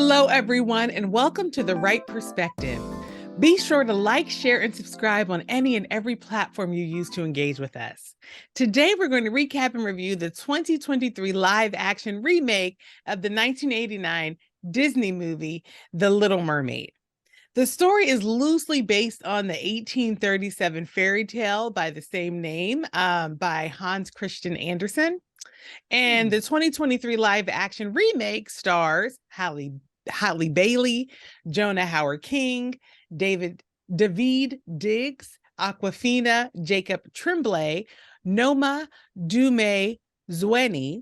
Hello, everyone, and welcome to the Wright Perspective. Be sure to like, share, and subscribe on any and every platform you use to engage with us. Today, we're going to recap and review the 2023 live-action remake of the 1989 Disney movie, The Little Mermaid. The story is loosely based on the 1837 fairy tale by the same name by Hans Christian Andersen. And the 2023 live-action remake stars Halle Bailey, Jonah Hauer-King, David Diggs, Awkwafina, Jacob Tremblay, Noma Dumezweni,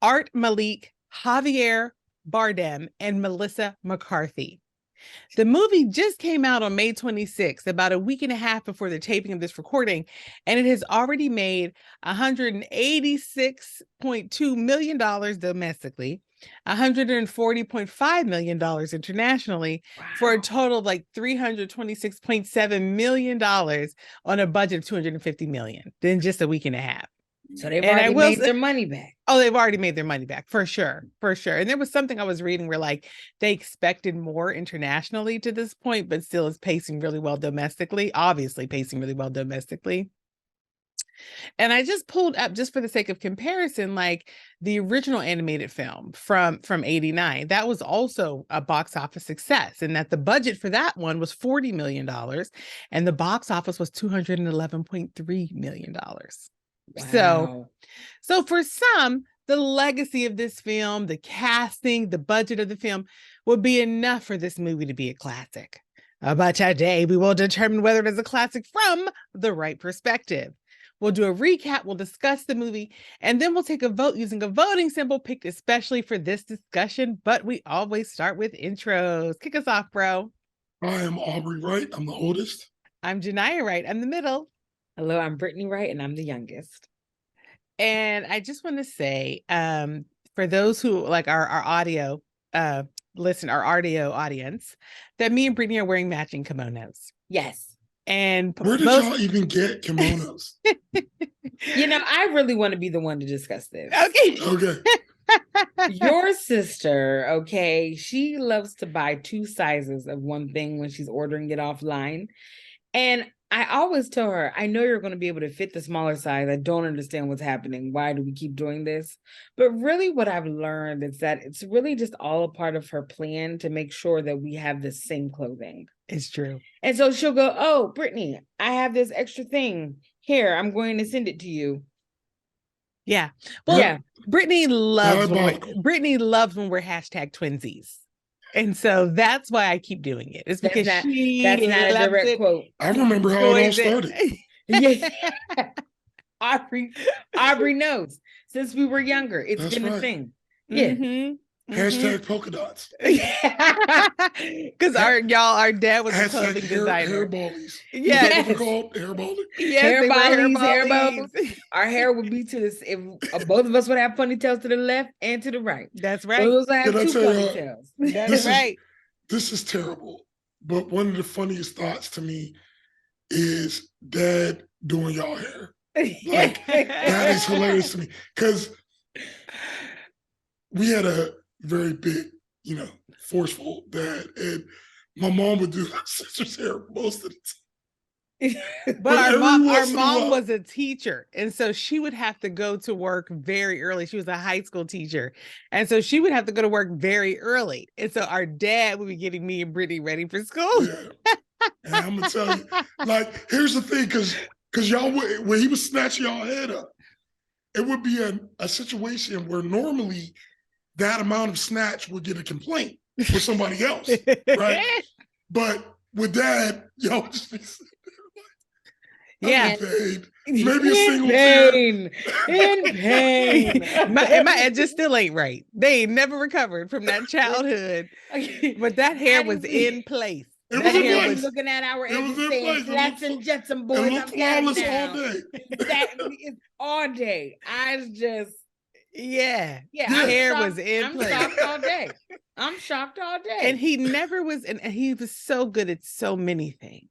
Art Malik, Javier, Bardem, and Melissa McCarthy. The movie just came out on May 26th, about a week and a half before the taping of this recording, and it has already made $186.2 million domestically, $140.5 million internationally, for a total of like $326.7 million on a budget of $250 million in just a week and a half. So they've already made their money back. Oh, they've already made their money back for sure. And there was something I was reading where like they expected more internationally to this point, but still is pacing really well domestically, obviously pacing really well domestically. And I just pulled up, just for the sake of comparison, like the original animated film from 89. That was also a box office success, and that the budget for that one was $40 million and the box office was $211.3 million. Wow. So for some, the legacy of this film, the casting, the budget of the film would be enough for this movie to be a classic. But today we will determine whether it is a classic from the right perspective. We'll do a recap, we'll discuss the movie, and then we'll take a vote using a voting symbol picked especially for this discussion. But we always start with intros. Kick us off, bro. I am Aubrey Wright. I'm the oldest. I'm Genia Wright. I'm the middle. Hello, I'm Brittany Wright, and I'm the youngest. And I just want to say, for those who like our audio our audio audience, that me and Brittany are wearing matching kimonos. Yes. And where did y'all even get kimonos? I really want to be the one to discuss this. Okay. Your sister, okay, she loves to buy two sizes of one thing when she's ordering it offline. And I always tell her, I know you're going to be able to fit the smaller size. I don't understand what's happening. Why do we keep doing this? But really what I've learned is that it's really just all a part of her plan to make sure that we have the same clothing. It's true. And so she'll go, oh, Brittany, I have this extra thing. Here, I'm going to send it to you. Yeah. Well, yeah. Brittany loves when we're hashtag twinsies. And so that's why I keep doing it. It's because that's not a direct quote. I remember how it all started. Yeah. Aubrey knows. Since we were younger, it's been a thing. Yeah. Mm-hmm. Hashtag polka dots. Because our dad was a clothing designer. Hair ballies. Yeah. What called? Hair ballies? Yes, hair ballies. Our hair would be to this. If both of us would have ponytails to the left and to the right. That's right. Both of us have two ponytails. That's right. This is terrible. But one of the funniest thoughts to me is Dad doing y'all hair. Like, that is hilarious to me. Because we had a very big, forceful dad, and my mom would do my sister's hair most of the time. But our mom was a teacher, and so she would have to go to work very early. She was a high school teacher, and so she would have to go to work very early. And so our dad would be getting me and Brittany ready for school. Yeah. And I'm gonna tell you, like, here's the thing, because y'all, when he was snatching y'all head up, it would be a situation where normally that amount of snatch would get a complaint for somebody else, right? But with Dad, y'all would just be sitting there like, maybe a single in pain. My edges still ain't right. They ain't never recovered from that childhood. But that hair was in place. It was in place. Looking at our edges saying, flats and Jetson boys. It looked flawless all day. That is all day. Yeah. Hair was in place. I'm shocked all day. And he never was, and he was so good at so many things.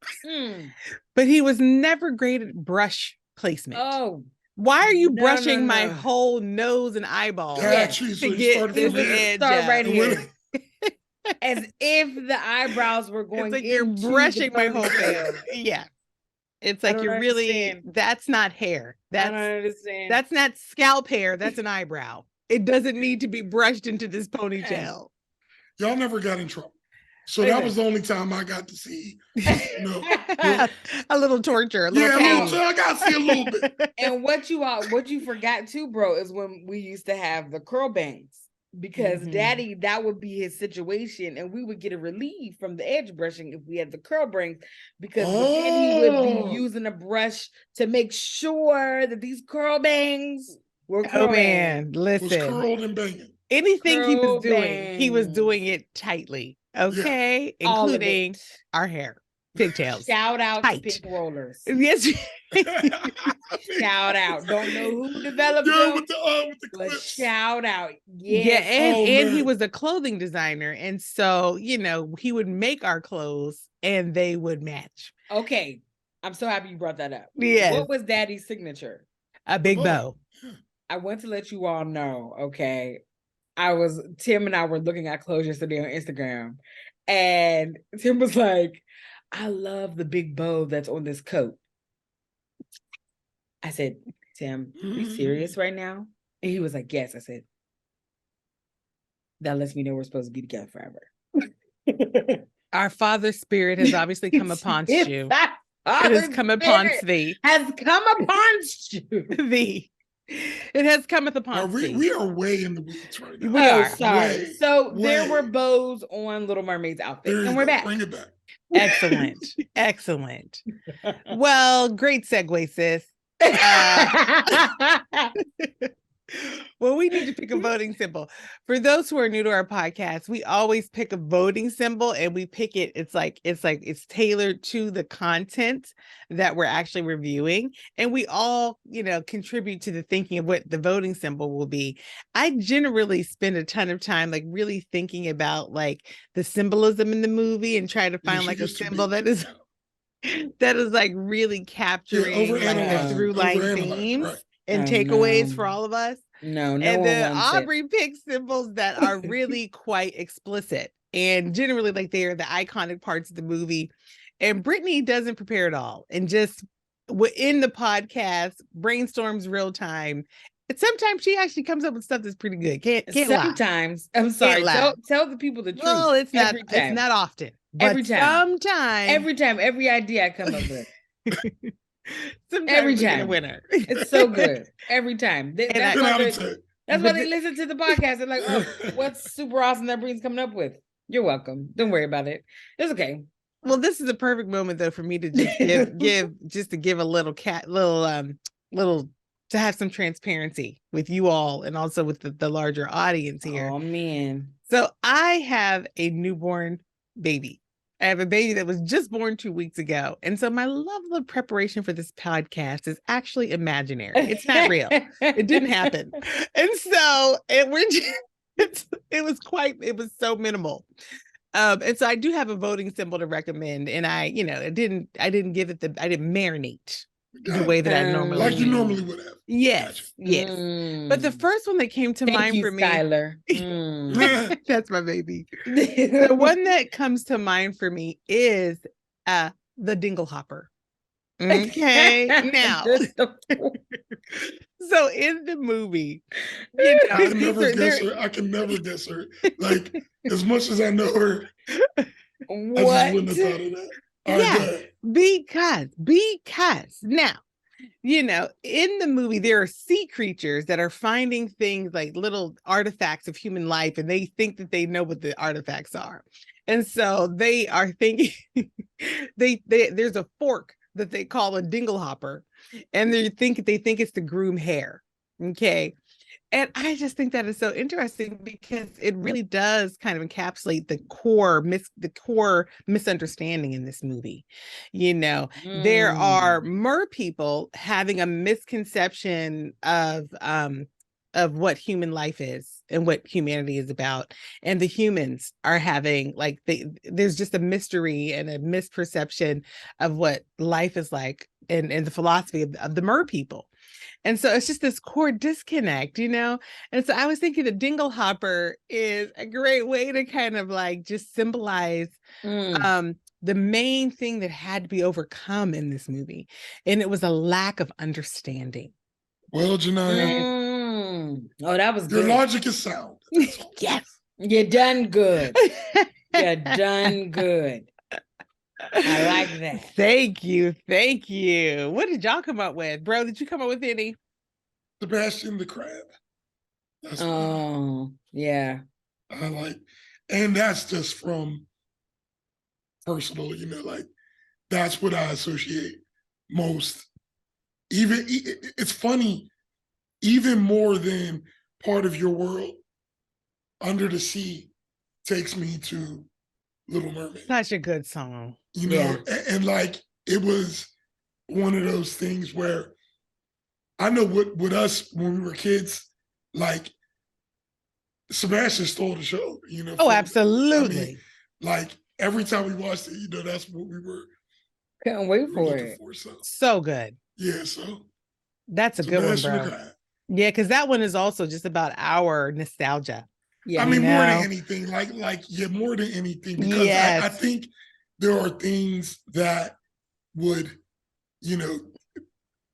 But he was never great at brush placement. Oh. Why are you brushing my whole nose and eyeball to get this edge out? Right here. As if the eyebrows were going It's like you're into brushing the my whole ponytail. face. Yeah. It's I like don't you're really, understand. that's not hair. I don't That's understand. not scalp hair. That's an eyebrow. It doesn't need to be brushed into this ponytail. Y'all never got in trouble. So that was the only time I got to see, a little torture. A little pain. I got to see a little bit. And what you forgot too, bro, is when we used to have the curl bangs. Because Daddy, that would be his situation, and we would get a relief from the edge brushing if we had the curl bangs, because then he would be using a brush to make sure that these curl bangs were curled. Oh man, listen. Was curled and banging. Anything he was doing, bangs. he was doing it tightly. Okay, including our hair, pigtails. Shout out tight. to Pink Rollers. Yes. Shout out. Don't know who developed them, with the but clips. shout out. Yes. Yeah, and he was a clothing designer, and so he would make our clothes, and they would match. Okay, I'm so happy you brought that up. Yeah. What was Daddy's signature? A big bow. I want to let you all know. Okay, Tim and I were looking at clothes yesterday on Instagram, and Tim was like, I love the big bow that's on this coat. I said, Tim, are you serious right now? And he was like, yes. I said, that lets me know we're supposed to be together forever. Our father spirit has obviously come upon you. It has come upon thee. Has come upon you. Thee. It has cometh upon thee. We are way in the weeds right now. We are. Sorry. There were bows on Little Mermaid's outfit. And we're back. Bring it back. Excellent. Excellent. Well, great segue, sis. Well, we need to pick a voting symbol. For those who are new to our podcast, we always pick a voting symbol, and we pick it. It's tailored to the content that we're actually reviewing, and we all, contribute to the thinking of what the voting symbol will be. I generally spend a ton of time really thinking about the symbolism in the movie and try to find a symbol that is really capturing the through line themes. Right. And takeaways for all of us. No. And then Aubrey picks symbols that are really quite explicit, and generally they are the iconic parts of the movie. And Brittany doesn't prepare at all, and just in the podcast brainstorms real time. And sometimes she actually comes up with stuff that's pretty good. Can't sometimes lie. I'm sorry. Tell the people the truth. Well, it's not often. But every time. Sometimes. Every idea I come up with. Sometimes every time. A winner. It's so good. Every time. That's why they listen to the podcast. They're like, oh, what's super awesome that Breen's coming up with? You're welcome. Don't worry about it. It's okay. Well, this is a perfect moment though for me to just give a little to have some transparency with you all, and also with the larger audience here. Oh man. So I have a newborn baby. I have a baby that was just born 2 weeks ago. And so my level of preparation for this podcast is actually imaginary. It's not real. It didn't happen. And so it was so minimal. And so I do have a voting symbol to recommend. And I didn't marinate the way that I normally like you normally would have. Yes. But the first one that came to mind for me, Skylar. That's my baby. The one that comes to mind for me is the Dingle Hopper. Okay. Now, so in the movie, I can never guess her. As much as I know her, what? I just wouldn't have thought of that. Because now, in the movie, there are sea creatures that are finding things like little artifacts of human life, and they think that they know what the artifacts are. And so they are thinking there's a fork that they call a dingle hopper, and they think it's to groom hair. Okay. And I just think that is so interesting, because it really does kind of encapsulate the core misunderstanding in this movie. There are mer people having a misconception of of what human life is and what humanity is about. And the humans are having like there's just a mystery and a misperception of what life is like and the philosophy of the mer people. And so it's just this core disconnect, you know? And so I was thinking the dingle hopper is a great way to kind of like just symbolize the main thing that had to be overcome in this movie. And it was a lack of understanding. Well, Janaya, oh, that was your good. logic is sound. Yes. You done good. You done good. I like that. Thank you. Thank you. What did y'all come up with? Bro, did you come up with any? Sebastian the Crab. That's yeah. I like. And that's just from personal, you know, like that's what I associate most. Even it's funny, even more than Part of Your World, Under the Sea takes me to Little Mermaid. Such a good song. You know, and like it was one of those things where I know with us when we were kids, like Sebastian stole the show, you know. Oh, absolutely. I mean, like every time we watched it, you know, that's what we were. Couldn't wait for it. So good. Yeah, so that's a good one, bro. Yeah, because that one is also just about our nostalgia. Yeah, I mean, more than anything, more than anything, because I think there are things that would, you know,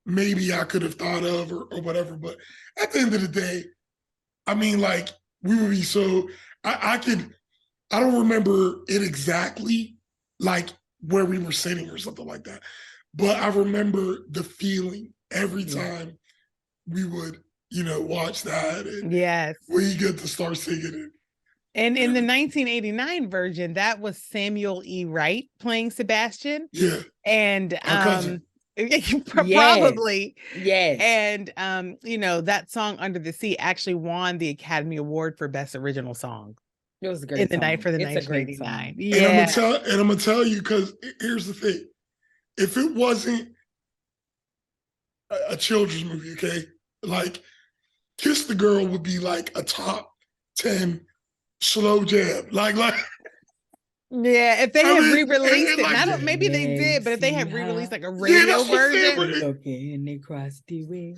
maybe I could have thought of or whatever, but at the end of the day, I mean, like we would be so I don't remember it exactly, like where we were sitting or something like that. But I remember the feeling every time we would, you know, watch that. And we get to start singing it. And in the 1989 version, that was Samuel E. Wright playing Sebastian. Yeah. And probably. Yes. And you know, that song Under the Sea actually won the Academy Award for Best Original Song. It was a great song. Night for the 1989. Yeah. And I'm gonna tell you, because here's the thing. If it wasn't a children's movie, okay, like Kiss the Girl would be like a top 10 slow jam. Like yeah, if they had re-released it, I don't, maybe they did, but if they had re-released like a radio version, looking across the way,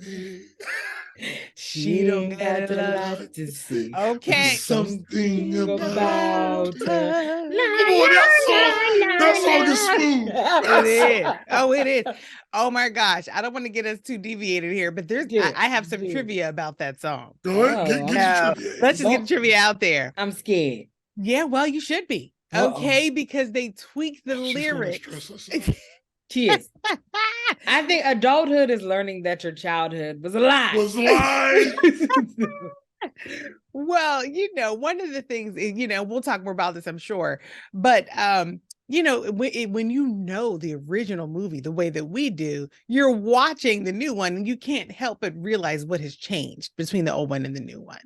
she don't got a lot to say. Okay, something about her. That song is smooth. It is. Oh, it is. Oh my gosh, I don't want to get us too deviated here, but there's I have some trivia about that song. Go ahead, get trivia. Let's just get the trivia out there. I'm scared. Yeah, well, you should be. Okay, because they tweaked the lyrics. She is. I think adulthood is learning that your childhood was a lie. Well, you know, one of the things, you know, we'll talk more about this, I'm sure, but you know, when you know the original movie the way that we do, you're watching the new one and you can't help but realize what has changed between the old one and the new one.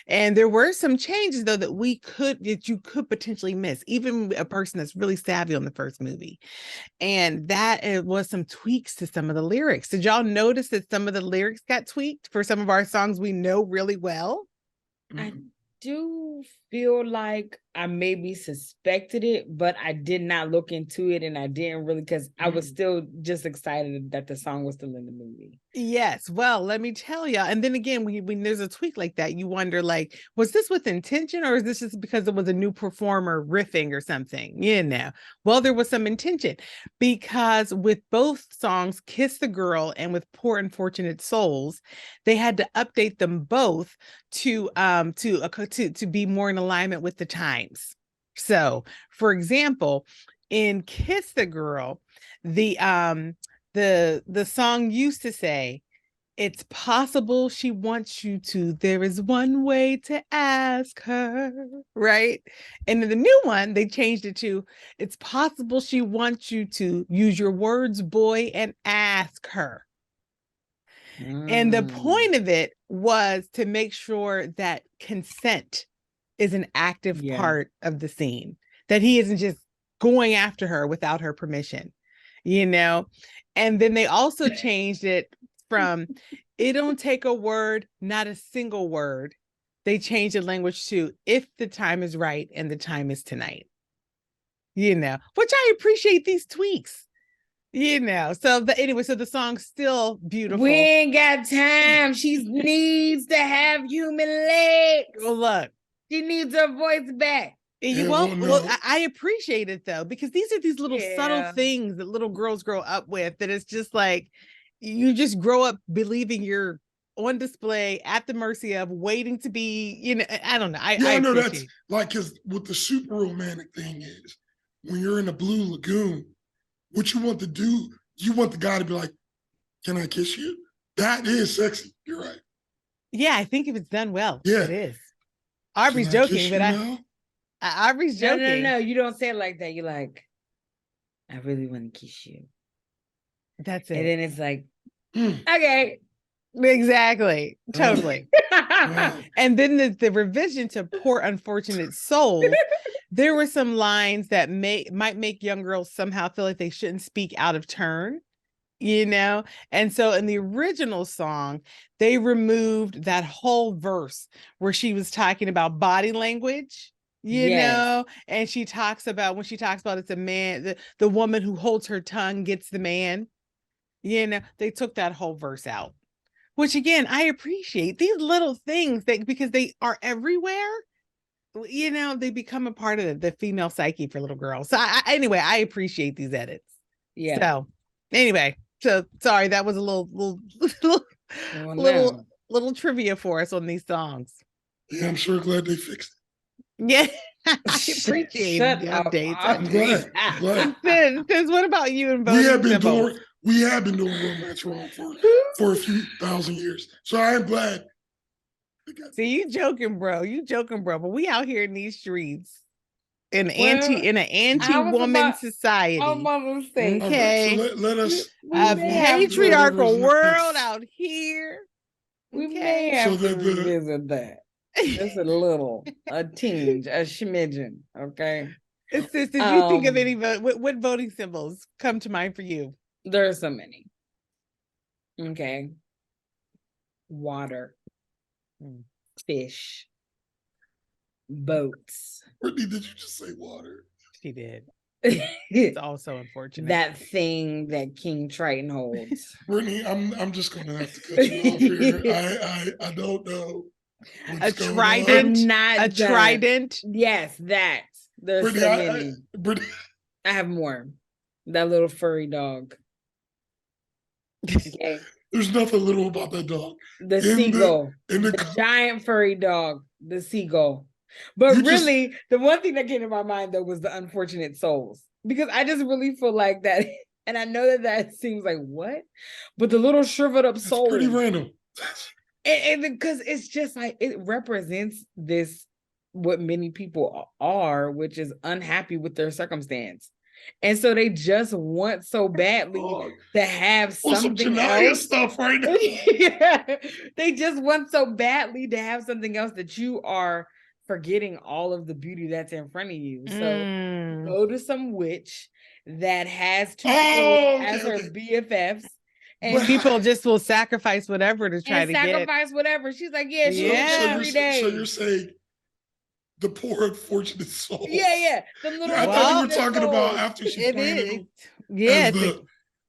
And there were some changes though that you could potentially miss, even a person that's really savvy on the first movie. And that it was some tweaks to some of the lyrics. Did y'all notice that some of the lyrics got tweaked for some of our songs we know really well? I do feel like I maybe suspected it, but I did not look into it, and I didn't really, because I was still just excited that the song was still in the movie. Yes, well, let me tell you. And then again, when there's a tweak like that, you wonder, like, was this with intention, or is this just because it was a new performer riffing or something? You know, well, there was some intention, because with both songs, Kiss the Girl and with Poor Unfortunate Souls, they had to update them both to be more in alignment with the times. So, for example, in Kiss the Girl, the song used to say, "It's possible she wants you to. There is one way to ask her," right? And in the new one, they changed it to, "It's possible she wants you to use your words, boy, and ask her." And the point of it was to make sure that consent is an active part of the scene, that he isn't just going after her without her permission, you know? And then they also changed it from, It don't take a word, not a single word. They change the language to if the time is right and the time is tonight. You know, which I appreciate these tweaks. You know, so anyway, so the song's still beautiful. We ain't got time. She needs to have human legs. Well, look, she needs her voice back. Yeah, well, I appreciate it though, because these are these little subtle things that little girls grow up with. That it's just like you just grow up believing you're on display at the mercy of, waiting to be. You know, I don't know. I know that's like, because what the super romantic thing is, when you're in the blue lagoon, what you want to do, you want the guy to be like, "Can I kiss you?" That is sexy. You're right. Yeah, I think if it's done well, yeah, it is. Aubrey's joking, but Aubrey's joking. No, you don't say it like that. You're like, I really want to kiss you. That's it. And then it's like, okay. Exactly. Totally. And then the revision to Poor Unfortunate Soul, there were some lines that might make young girls somehow feel like they shouldn't speak out of turn, you know? And so in the original song, they removed that whole verse where she was talking about body language, you know, and she talks about, when she talks about it's a man, the woman who holds her tongue gets the man, you know, they took that whole verse out. Which again, I appreciate these little things that, because they are everywhere, you know, they become a part of the female psyche for little girls. So anyway, I appreciate these edits. Yeah. So anyway, so sorry, that was a little trivia for us on these songs. Yeah, I'm sure glad they fixed it. Yeah, I appreciate the updates. I'm glad. Because what about you and voting? We have been doing romance wrong for a few thousand years. So I am glad. See, you joking, bro. But we out here in these streets in an anti-woman society. I'm about to say, okay. Right, so let us a patriarchal world out here. We may have to revisit that. Just a tinge, a smidgen. Okay. Sis, did you think of any what voting symbols come to mind for you? There are so many. Okay. Water. Fish. Boats. Brittany, did you just say water? She did. It's also unfortunate. That thing that King Triton holds. Brittany, I'm just gonna have to cut you off here. I don't know. A trident. A trident. Yes, that. There's Brittany, so many. Brittany. I have more. That little furry dog. Okay. There's nothing little about that dog. The seagull. The giant furry dog. The seagull. But really, the one thing that came to my mind though was the unfortunate souls. Because I just really feel like that, and I know that seems like what? But the little shriveled up soul. Pretty random. And because it's just like it represents this, what many people are, which is unhappy with their circumstance. And so they just want so badly to have something else. Stuff right now. Yeah. They just want so badly to have something else that you are forgetting all of the beauty that's in front of you. So go to some witch that has two as her BFFs. And people just will sacrifice whatever to try to sacrifice whatever. She's like, every day. So you're saying the poor unfortunate soul. Yeah. I thought you were talking about after she planted them. Yeah.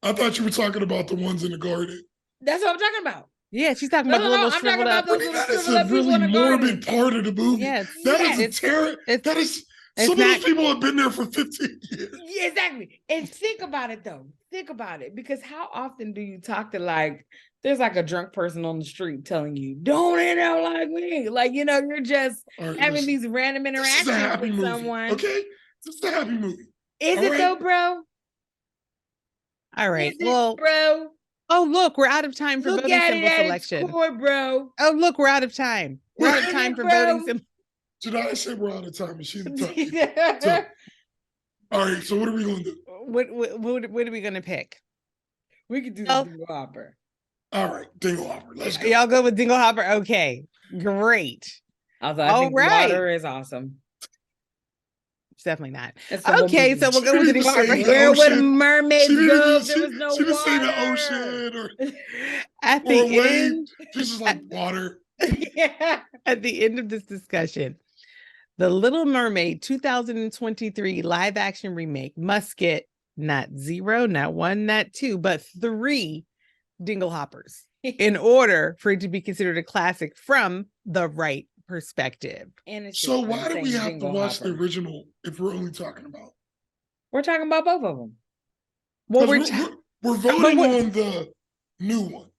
I thought you were talking about the ones in the garden. That's what I'm talking about. Yeah, she's talking about the little shriveled up. That is a really morbid part of the movie. Yes. That is a terror. That is. Some of these people have been there for 15 years. Yeah, exactly. And think about it though. Think about it. Because how often do you talk to there's like a drunk person on the street telling you, don't end up like me. Like, you know, you're just having these random interactions with someone. Okay? This is a happy movie. Is it though, bro? All right. Bro. Oh, look, we're out of time for voting symbol selection. Bro. Oh, look, we're out of time. We're out of time for voting symbol. Janai said we're out of time and she's talking. So, all right, so what are we going to do? What are we going to pick? We could do the Dingle Hopper. All right, Dingle Hopper. Let's go. Y'all go with Dingle Hopper? Okay, great. Although I think water is awesome. It's definitely not. Okay, so we'll go with Dingle Hopper. Where would mermaids go? There was no water. She didn't say the ocean. At or a the wave. end, She's just like water. Yeah. at the end of this discussion, the Little Mermaid 2023 live action remake must get not 0, not 1, not 2, but 3 dingle hoppers in order for it to be considered a classic from the Wright perspective. And it's So just why do we saying have to Jingle watch the Hopper. original if we're only talking about? We're talking about both of them. Well, 'Cause we're voting on the new one.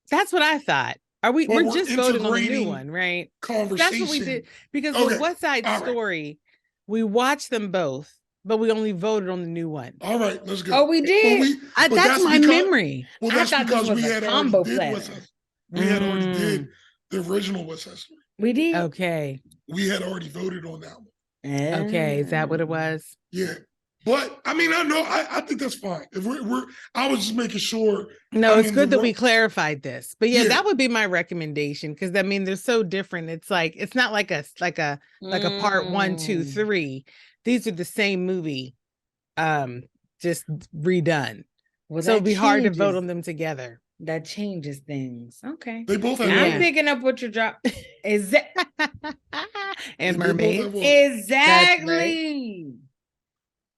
That's what I thought. We're But we're just voting on the new integrating one, right? Conversation. That's what we did because Okay, with West Side all right. Story, we watched them both, but we only voted on the new one. All right, let's go. Oh, we did? But That's my because- memory. Well, I that's thought this because was we a had combo already did platter. West Side. We had already did the original West Side Story. We did. Okay. We had already voted on that one. Okay. Is that what it was? Yeah. But I mean, I think that's fine. If I was just making sure. No, I it's mean, good the that we ro- clarified this. But yeah, Yeah. that would be my recommendation because I mean they're so different. It's like it's not like a part 1, 2, 3. These are the same movie, just redone. Well, So it'd be hard to vote changes- on them together. That changes things. Okay. They both have. Yeah. I'm picking up what you drop. Is that And They both Mermaid. have one. exactly?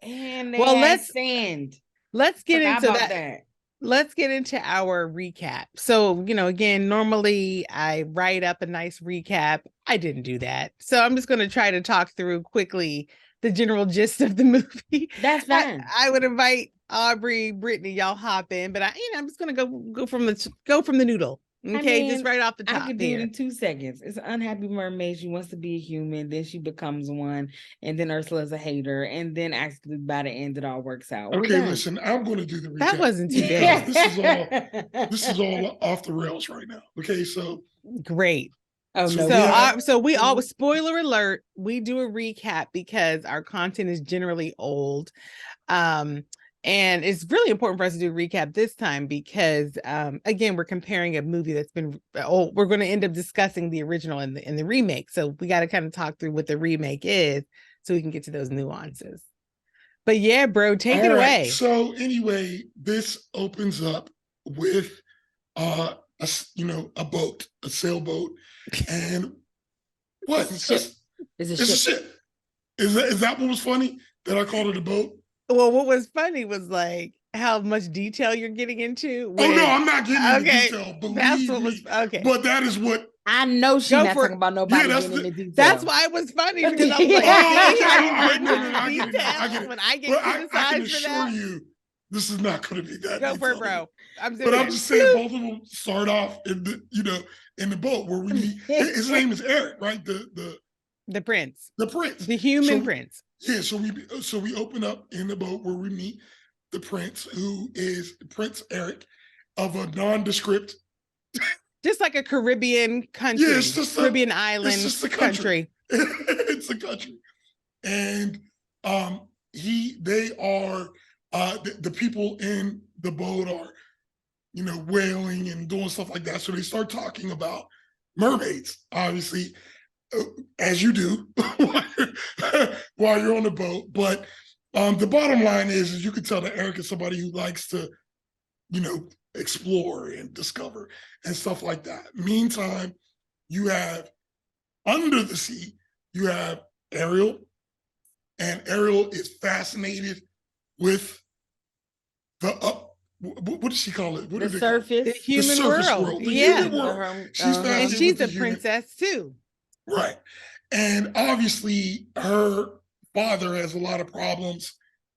And they Well, had let's- sand. Let's get Forgot into about that. Let's get into our recap. So, again, normally I write up a nice recap. I didn't do that. So I'm just going to try to talk through quickly the general gist of the movie. That's fine. I would invite Aubrey, Brittany, y'all hop in, but I'm just going to go from the noodle. Okay, just mean, right off the top I could do it here. in 2 seconds. It's an unhappy mermaid. She wants to be a human. Then she becomes one. And then Ursula's a hater. And then actually by the end, it all works out. We're Okay, done. listen, I'm going to do the recap. That wasn't too Yeah. bad. This is all off the rails right now. Okay, so Great. Oh, So no. So we Mhm. always, spoiler alert, we do a recap because our content is generally old. And it's really important for us to do a recap this time because again, we're comparing a movie that's been old. We're going to end up discussing the original and the remake. So we got to kind of talk through what the remake is so we can get to those nuances. But yeah, bro, take it all right. away. So anyway, this opens up with a boat, a sailboat, and what? It's a ship. It's a It's a ship. ship. Is that what was funny? That I called it a boat? Well, what was funny was like how much detail you're getting into. Oh no, when- I'm not getting into Okay, detail. Believe That's what was me. okay. But that is what. I know she's Go not for talking it. about nobody that's getting the- into detail. That's why it was funny because I was like, Oh, see how you I getting get into it, I get it, detail I get it. when I get But I can criticized for assure that. you, this is not going to be that. Go for it, detailed. bro. But I'm just saying, both of them start off in the boat where we meet. His name is Eric, right? The prince, The prince, the human So- prince. Yeah, so we open up in the boat where we meet the prince, who is Prince Eric of a nondescript. Just like a Caribbean country, Yeah, it's just Caribbean island just a country. It's a country, and they are the people in the boat are wailing and doing stuff like that. So they start talking about mermaids, obviously, as you do while you're on the boat. But the bottom line is you can tell that Eric is somebody who likes to, explore and discover and stuff like that. Meantime, you have under the sea, you have Ariel, and Ariel is fascinated with what does she call it? What The do they call it? surface. The human surface world. world, the Yeah. human world. She's Uh-huh. And fascinated she's with a the human- princess too. Right. And obviously her father has a lot of problems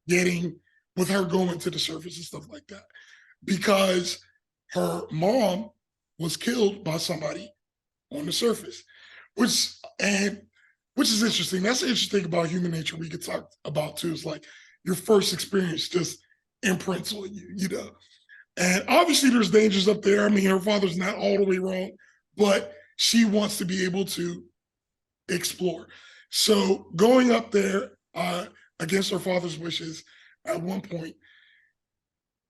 getting with her going to the surface and stuff like that because her mom was killed by somebody on the surface, which is interesting. That's the interesting about human nature we could talk about too. Is like your first experience just imprints on you, And obviously there's dangers up there. I mean, her father's not all the way wrong, but she wants to be able to explore. So going up there against her father's wishes, at one point,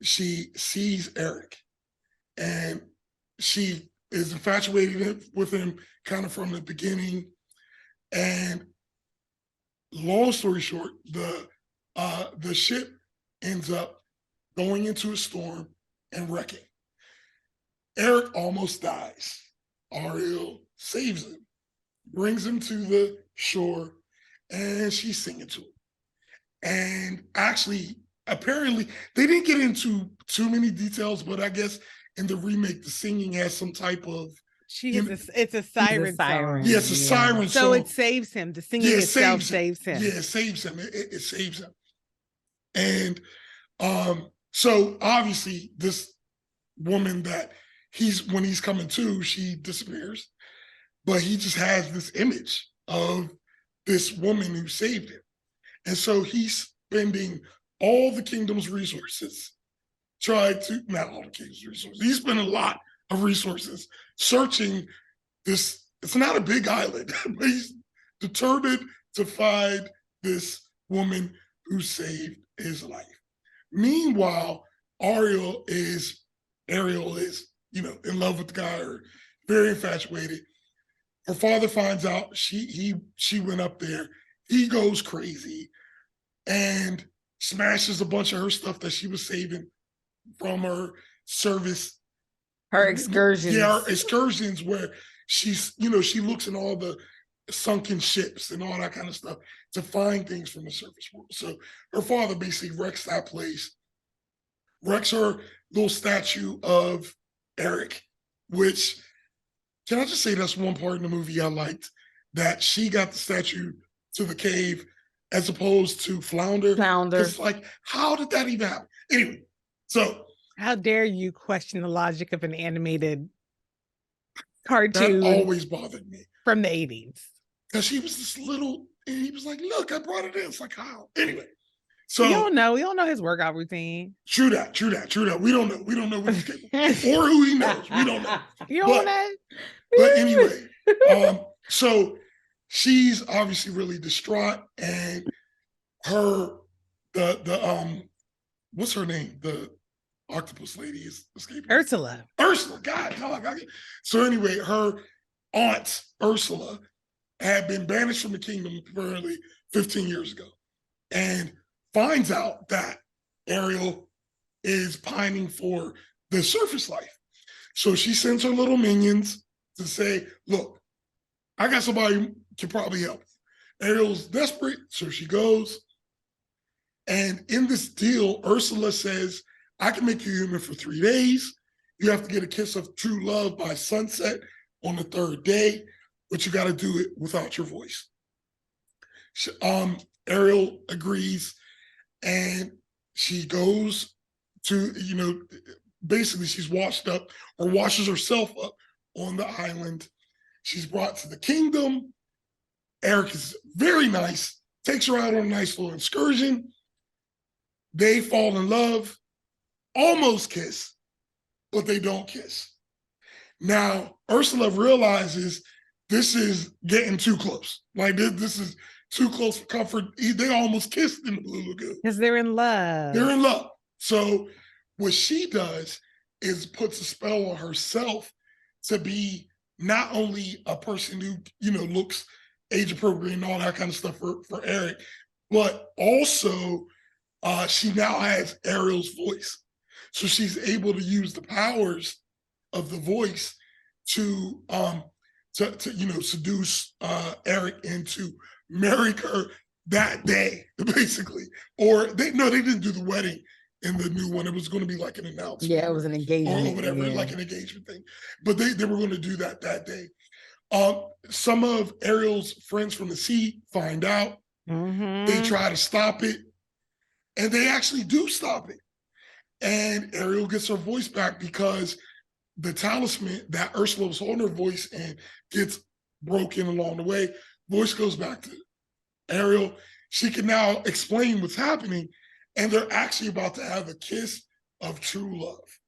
she sees Eric and she is infatuated with him kind of from the beginning. And long story short, the ship ends up going into a storm and wrecking. Eric almost dies. Ariel saves him, brings him to the shore, and she's singing to him. And actually, apparently, they didn't get into too many details, but I guess in the remake, the singing has some type of it's a siren song. Yeah, it's a siren so song. It saves him. The singing itself saves him. Yeah, it saves him. It saves him. And so obviously this woman that when he's coming to, she disappears, but he just has this image of this woman who saved him. And so he's spending all the kingdom's resources, not all the kingdom's resources, he's spending a lot of resources searching this. It's not a big island, but he's determined to find this woman who saved his life. Meanwhile, Ariel is, in love with the guy, or very infatuated. Her father finds out she went up there. He goes crazy and smashes a bunch of her stuff that she was saving from her service. Her excursions. Yeah, her excursions where she looks in all the sunken ships and all that kind of stuff to find things from the surface world. So her father basically wrecks that place, wrecks her little statue of Eric, which, can I just say that's one part in the movie I liked, that she got the statue to the cave as opposed to Flounder. It's like, how did that even happen? Anyway, so. How dare you question the logic of an animated cartoon? That always bothered me. From the 80s. Because she was this little, and he was like, look, I brought it in. It's like, how? Anyway. So we don't know his workout routine. True that. We don't know. We don't know what he's capable of, or who he knows. We don't know. You don't know? But anyway, so she's obviously really distraught, and what's her name? The octopus lady is escaping. Ursula. God. So anyway, her aunt, Ursula, had been banished from the kingdom apparently 15 years ago, and finds out that Ariel is pining for the surface life. So she sends her little minions to say, look, I got somebody who can probably help. Ariel's desperate, so she goes. And in this deal, Ursula says, I can make you human for 3 days. You have to get a kiss of true love by sunset on the 3rd day, but you got to do it without your voice. Ariel agrees, and she goes to, basically she's washed up, or washes herself up on the island. She's brought to the kingdom. Eric is very nice, takes her out on a nice little excursion. They fall in love, almost kiss, but they don't kiss. Now, Ursula realizes this is getting too close. Like, this is too close for comfort. They almost kissed in the Blue Lagoon. Because they're in love. They're in love. So what she does is puts a spell on herself to be not only a person who, looks age appropriate and all that kind of stuff for Eric, but also she now has Ariel's voice. So she's able to use the powers of the voice to seduce Eric into marrying her that day, basically. Or they didn't do the wedding in the new one. It was going to be like an announcement. Yeah, it was an engagement. Or whatever, like an engagement thing. But they were going to do that day. Some of Ariel's friends from the sea find out. Mm-hmm. They try to stop it. And they actually do stop it. And Ariel gets her voice back because the talisman that Ursula was holding her voice in gets broken along the way. Voice goes back to Ariel. She can now explain what's happening, and they're actually about to have a kiss of true love.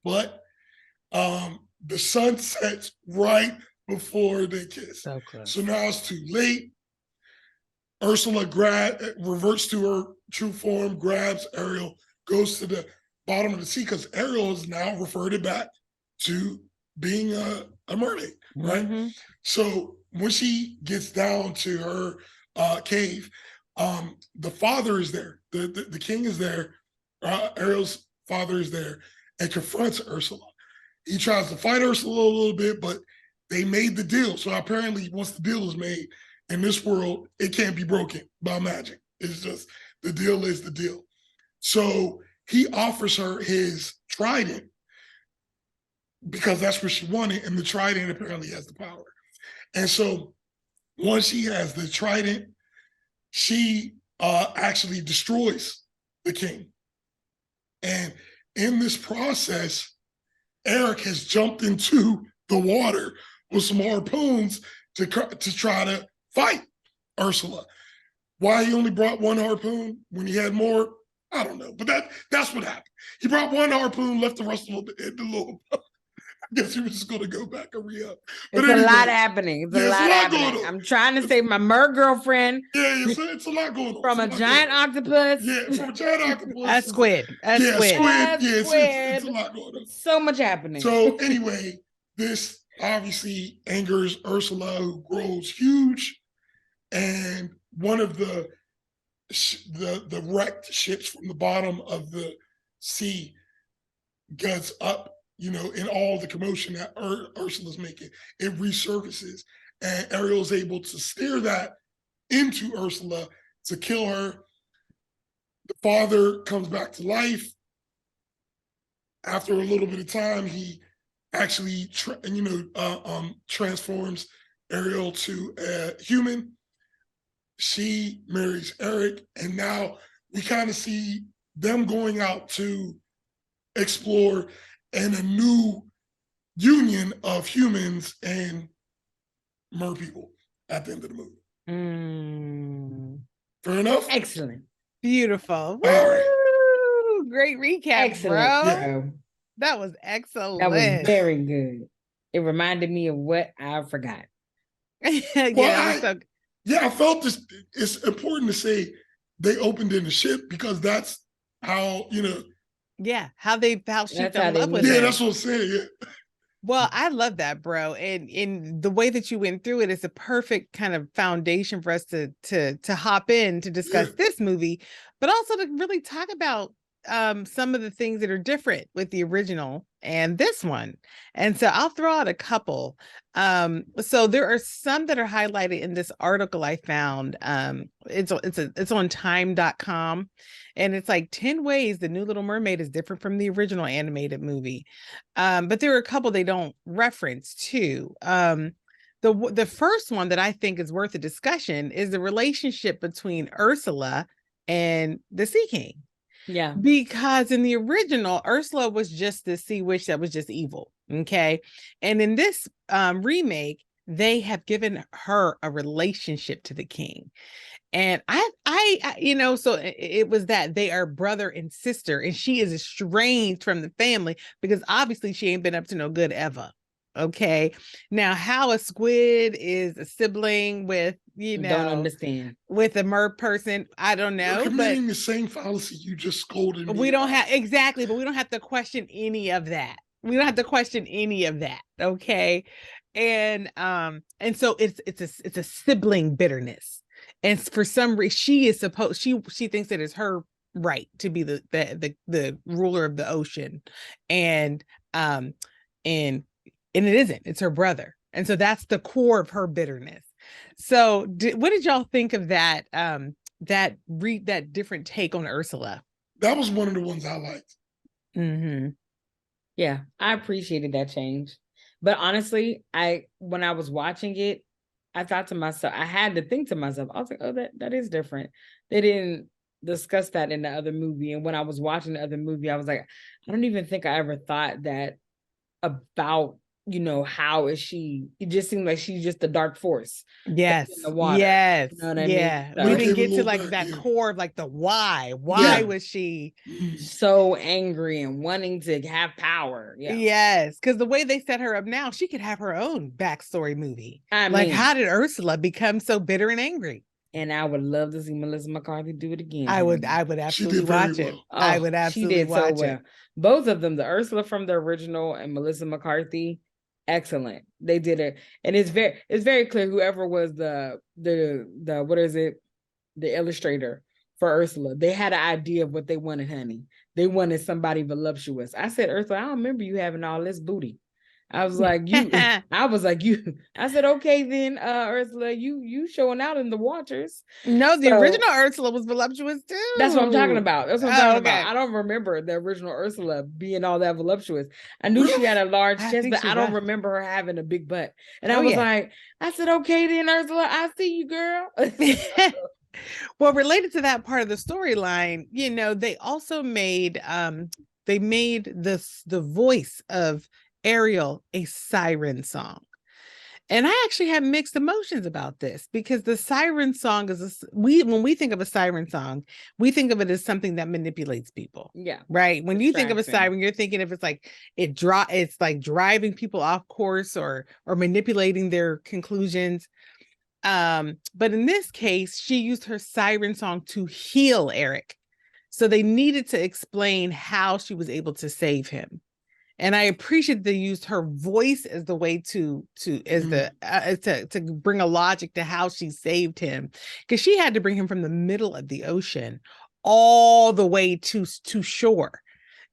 But the sun sets right before they kiss. So close. So now it's too late. Ursula reverts to her true form, grabs Ariel, goes to the bottom of the sea, because Ariel is now reverted back to being a mermaid, right? Mm-hmm. So when she gets down to her cave, the father is there. The king is there. Ariel's father is there and confronts Ursula. He tries to fight Ursula a little bit, but they made the deal. So apparently once the deal is made in this world, it can't be broken by magic. It's just the deal is the deal. So he offers her his trident because that's what she wanted. And the trident apparently has the power. And so once she has the trident, she actually destroys the king. And in this process, Eric has jumped into the water with some harpoons to try to fight Ursula. Why he only brought one harpoon when he had more, I don't know. But that's what happened. He brought one harpoon, left the rest of it in the little. I guess he was just going to go back and re-up. But it's anyway, a lot happening. It's a lot happening. I'm trying to save my mer girlfriend. Yeah, it's a lot going on. From a giant octopus. Yeah, from a giant octopus. A squid. Squid. Yeah, it's a lot going on. So much happening. So anyway, this obviously angers Ursula, who grows huge. And one of the wrecked ships from the bottom of the sea gets up, in all the commotion that Ursula's making, it resurfaces. And Ariel's able to steer that into Ursula to kill her. The father comes back to life. After a little bit of time, he actually transforms Ariel to a human. She marries Eric, and now we kind of see them going out to explore and a new union of humans and mer people at the end of the movie. Fair enough? Excellent. Beautiful. Right. Great recap, excellent, bro. Yeah. That was excellent. That was very good. It reminded me of what I forgot. I felt this. It's important to say they opened in the ship because that's how, Yeah, how she fell in love with it. Yeah, him. that's what I'm saying. Yeah. Well, I love that, bro. And in the way that you went through it is a perfect kind of foundation for us to hop in to discuss this movie, but also to really talk about some of the things that are different with the original and this one. And so I'll throw out a couple. So there are some that are highlighted in this article I found. It's on time.com, and it's like 10 ways the new Little Mermaid is different from the original animated movie. But there are a couple they don't reference too. The first one that I think is worth a discussion is the relationship between Ursula and the Sea King. Yeah. Because in the original, Ursula was just the sea witch that was just evil. Okay. And in this remake, they have given her a relationship to the king. And so it was that they are brother and sister, and she is estranged from the family because obviously she ain't been up to no good ever. Okay. Now, how a squid is a sibling with, don't understand, with a mer person, I don't know. You're committing the same fallacy you just scolded me. We don't have exactly, but we don't have to question any of that. Okay. And so it's a sibling bitterness. And for some reason, she thinks that it's her right to be the ruler of the ocean. And it isn't, it's her brother. And so that's the core of her bitterness. So what did y'all think of that, that different take on Ursula? That was one of the ones I liked. Mm-hmm. Yeah, I appreciated that change. But honestly, when I was watching it, I thought to myself, I had to think to myself, I was like, oh, that is different. They didn't discuss that in the other movie. And when I was watching the other movie, I was like, I don't even think I ever thought that about, how is she? It just seemed like she's just a dark force. Yes. In the water. Yes. You know what I mean? So we didn't get to like that core of like the why. Why was she so angry and wanting to have power? Yeah. Yes. Because the way they set her up now, she could have her own backstory movie. I mean, how did Ursula become so bitter and angry? And I would love to see Melissa McCarthy do it again. I would absolutely watch it. I would absolutely watch it. Both of them, the Ursula from the original and Melissa McCarthy, excellent. They did it, and it's very clear whoever was the what is it, the illustrator for Ursula, they had an idea of what they wanted, honey. they wanted somebody voluptuous. I said, Ursula, I don't remember you having all this booty. I was like, I said, okay, then, Ursula, you showing out in the waters. No, the original Ursula was voluptuous too. That's what I'm talking about. About. I don't remember the original Ursula being all that voluptuous. I knew she had a large chest, but I don't remember her having a big butt. And I was like, I said, okay, then, Ursula, I see you, girl. Well, related to that part of the storyline, they also made the voice of Ariel a siren song. And I actually have mixed emotions about this, because the siren song is when we think of a siren song, we think of it as something that manipulates people. Yeah. Right. When you think of a siren, you're thinking if it's like it's like driving people off course or manipulating their conclusions. But in this case, she used her siren song to heal Eric. So they needed to explain how she was able to save him. And I appreciate they used her voice as the way to bring a logic to how she saved him, because she had to bring him from the middle of the ocean all the way to shore.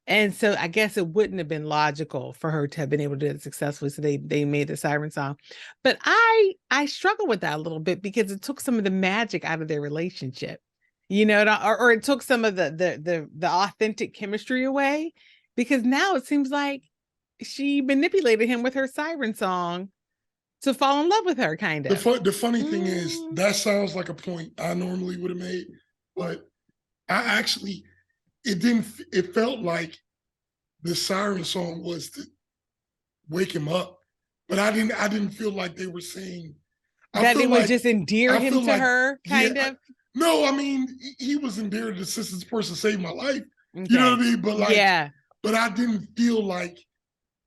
And so I guess it wouldn't have been logical for her to have been able to do it successfully. So they made the siren song. But I struggle with that a little bit, because it took some of the magic out of their relationship, or it took some of the authentic chemistry away. Because now it seems like she manipulated him with her siren song to fall in love with her, kind of. The funny thing is, that sounds like a point I normally would have made, but it felt like the siren song was to wake him up, but I didn't feel like they were saying that it would just endear him to her, kind of. No, I mean, he was endeared to this person saved my life. Okay. You know what I mean? But but I didn't feel like,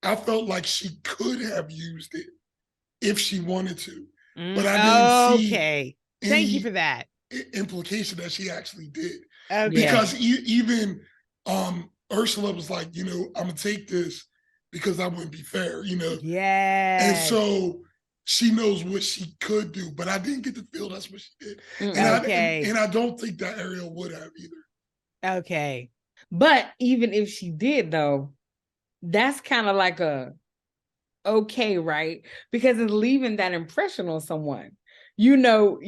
I felt like she could have used it if she wanted to. But I didn't see thank you for that implication that she actually did. Okay. Because even Ursula was like, I'm gonna take this because that wouldn't be fair, Yeah. And so she knows what she could do, but I didn't get to feel that's what she did. And I don't think that Ariel would have either. Okay. But even if she did, though, that's kind of like right? Because it's leaving that impression on someone. You want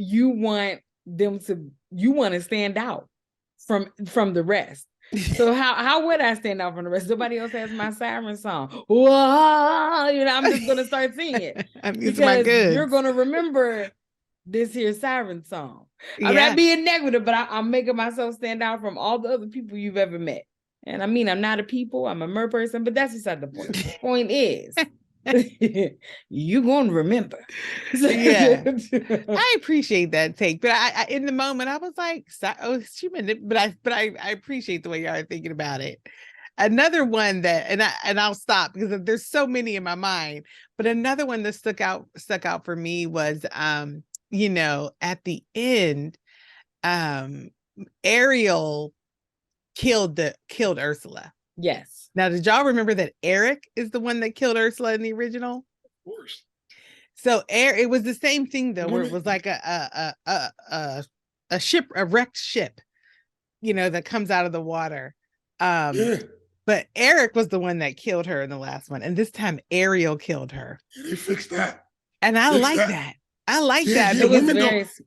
to stand out from the rest. So how would I stand out from the rest? Nobody else has my siren song. Whoa, I'm just gonna start singing it. Because you're gonna remember this here siren song. I'm not being negative, but I'm making myself stand out from all the other people you've ever met. And I mean, I'm not a people, I'm a mer person, but that's beside the point. The point is, you're going to remember. I appreciate that take, but I in the moment I was like, she meant it, but I appreciate the way y'all are thinking about it. Another one that, and I'll stop because there's so many in my mind, but another one that stuck out for me was, at the end, Ariel killed Ursula. Yes. Now, did y'all remember that Eric is the one that killed Ursula in the original? Of course. So it was the same thing though, where it was like a wrecked ship, that comes out of the water. But Eric was the one that killed her in the last one, and this time Ariel killed her. Yeah, they fixed that. And I like that. I like that.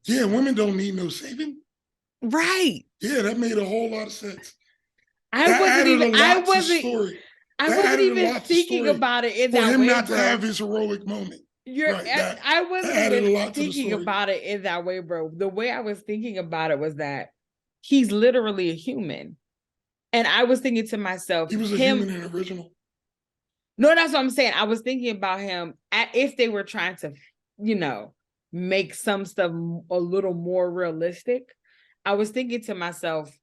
Yeah, women don't need no saving. Right. Yeah, that made a whole lot of sense. I wasn't even thinking about it in that way. For him not to have his heroic moment. I wasn't even thinking about it in that way, bro. The way I was thinking about it was that he's literally a human. And I was thinking to myself, he was a human in the original. No, that's what I'm saying. I was thinking about him if they were trying to, make some stuff a little more realistic. I was thinking to myself,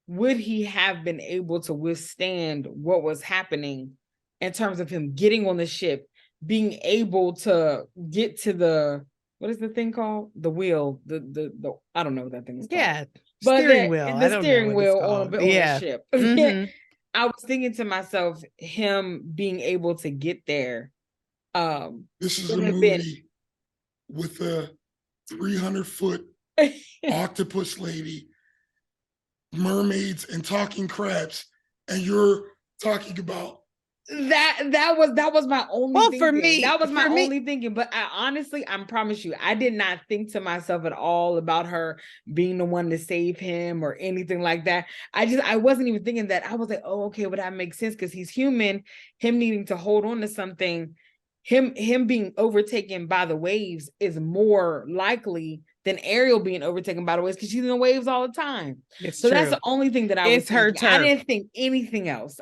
would he have been able to withstand what was happening in terms of him getting on the ship, being able to get to the, what is the thing called? The wheel, the I don't know what that thing is called. Yeah, steering wheel. The steering wheel on the ship. Mm-hmm. I was thinking to myself, him being able to get there. This is a movie with a 300-foot octopus lady, mermaids, and talking crabs, and you're talking about that was my only Well, thinking. for me, That was my for me- only thinking. But I promise you, I did not think to myself at all about her being the one to save him or anything like that. I wasn't even thinking that. I was like, oh, okay, well, that makes sense because he's human. Him needing to hold on to something, him being overtaken by the waves is more likely than Ariel being overtaken by the waves because she's in the waves all the time. It's So true. that's the only thing that I was It's her thinking. I turf. didn't think anything else.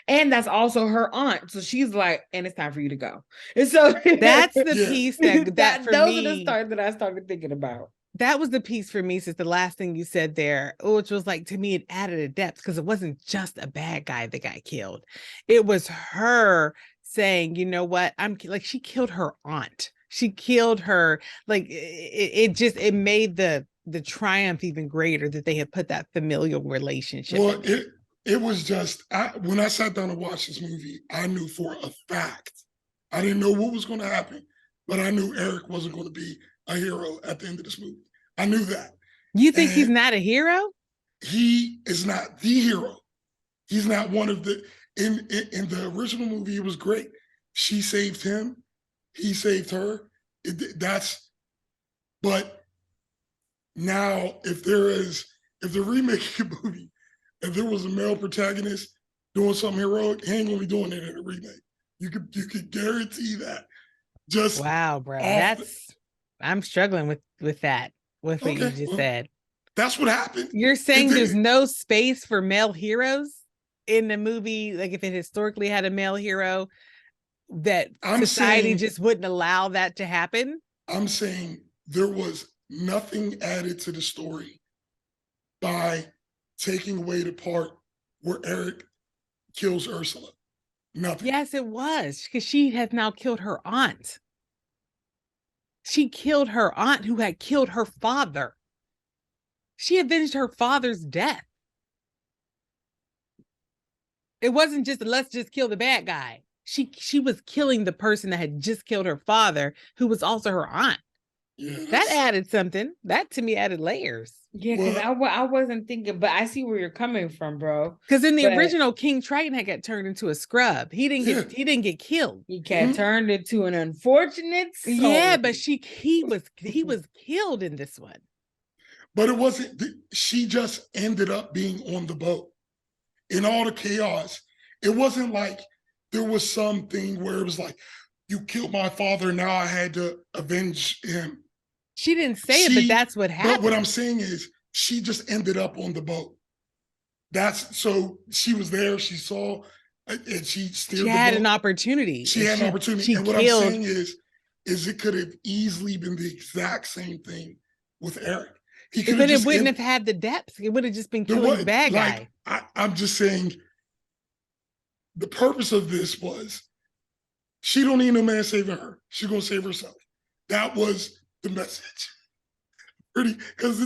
And that's also her aunt. So she's like, and it's time for you to go. And so That's the Yeah. piece that for those me, are the stars that I started thinking about. that was the piece for me since the last thing you said there, which was like, to me, it added a depth because it wasn't just a bad guy that got killed. It was her saying, you know what, she killed her aunt. She killed her. Like it made the triumph even greater that they had put that familial relationship. Well, it was just when I sat down to watch this movie, I knew for a fact. I didn't know what was going to happen, but I knew Eric wasn't going to be a hero at the end of this movie. I knew that. You think he's not a hero? He is not the hero. He's not one of the in the original movie. It was great. She saved him. He saved her. But now if they're remaking a movie, if there was a male protagonist doing something heroic, he ain't gonna be doing it in a remake. You could guarantee that. Just wow, bro. I'm struggling with that, with what you just said. That's what happened. You're saying there's no space for male heroes in the movie, like if it historically had a male hero, that society just wouldn't allow that to happen? I'm saying there was nothing added to the story by taking away the part where Eric kills Ursula. Nothing. Yes, it was, because she has now killed her aunt. She killed her aunt who had killed her father. She avenged her father's death. It wasn't just, let's just kill the bad guy. She was killing the person that had just killed her father, who was also her aunt. Yes. That added something. That to me added layers. Yeah, because I wasn't thinking, but I see where you're coming from, bro. Because in the original, King Triton had got turned into a scrub. He didn't get killed. He got turned into an unfortunate soul. Yeah, but he was killed in this one. But it wasn't. She just ended up being on the boat in all the chaos. It wasn't like there was something where it was like, you killed my father, now I had to avenge him. She didn't say it, but that's what happened. But what I'm saying is she just ended up on the boat. So she was there, she saw, and she steered the boat. She had an opportunity. She had an opportunity. And what I'm saying is it could have easily been the exact same thing with Eric. But it wouldn't have had the depth. It would have just been killing the bad guy. I'm just saying, the purpose of this was, she don't need no man saving her. She's gonna save herself. That was the message. Because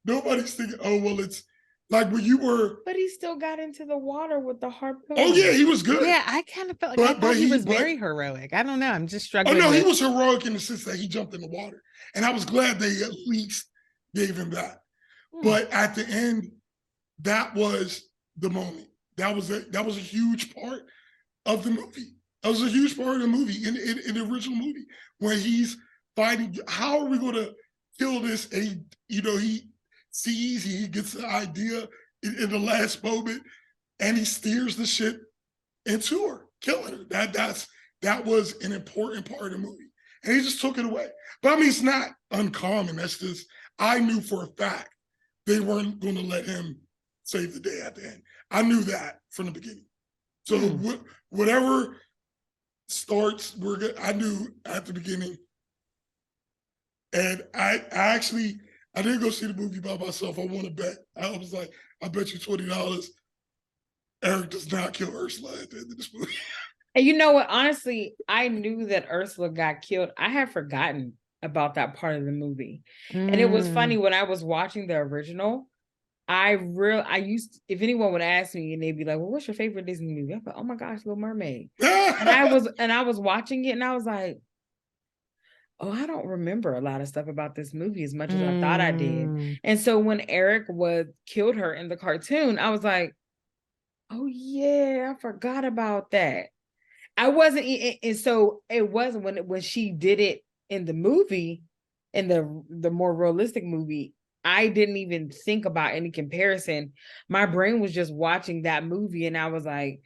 nobody's thinking, oh well, it's like when you were. But he still got into the water with the harpoon. Oh yeah, he was good. Yeah, I kind of felt like I thought he was very heroic. I don't know. I'm just struggling. Oh no, he was heroic in the sense that he jumped in the water, and I was glad they at least gave him that. But at the end, that was the moment. That was a huge part of the movie. That was a huge part of the movie in the original movie when he's fighting. How are we going to kill this? And he sees, he gets the idea in the last moment, and he steers the ship into her, killing her. That was an important part of the movie, and he just took it away. But I mean, it's not uncommon. That's just, I knew for a fact they weren't going to let him save the day at the end. I knew that from the beginning. So whatever starts, I knew at the beginning. And I didn't go see the movie by myself. I won a bet. I was like, I bet you $20 Eric does not kill Ursula at the end of this movie. And you know what? Honestly, I knew that Ursula got killed. I had forgotten about that part of the movie. And it was funny when I was watching the original. If anyone would ask me and they'd be like, well, what's your favorite Disney movie? I'm like, oh my gosh, Little Mermaid. and I was watching it and I was like, oh, I don't remember a lot of stuff about this movie as much as I thought I did. And so when Eric killed her in the cartoon, I was like, Oh yeah, I forgot about that. I wasn't, and so it wasn't when she did it in the movie, in the more realistic movie. I didn't even think about any comparison. My brain was just watching that movie, and I was like,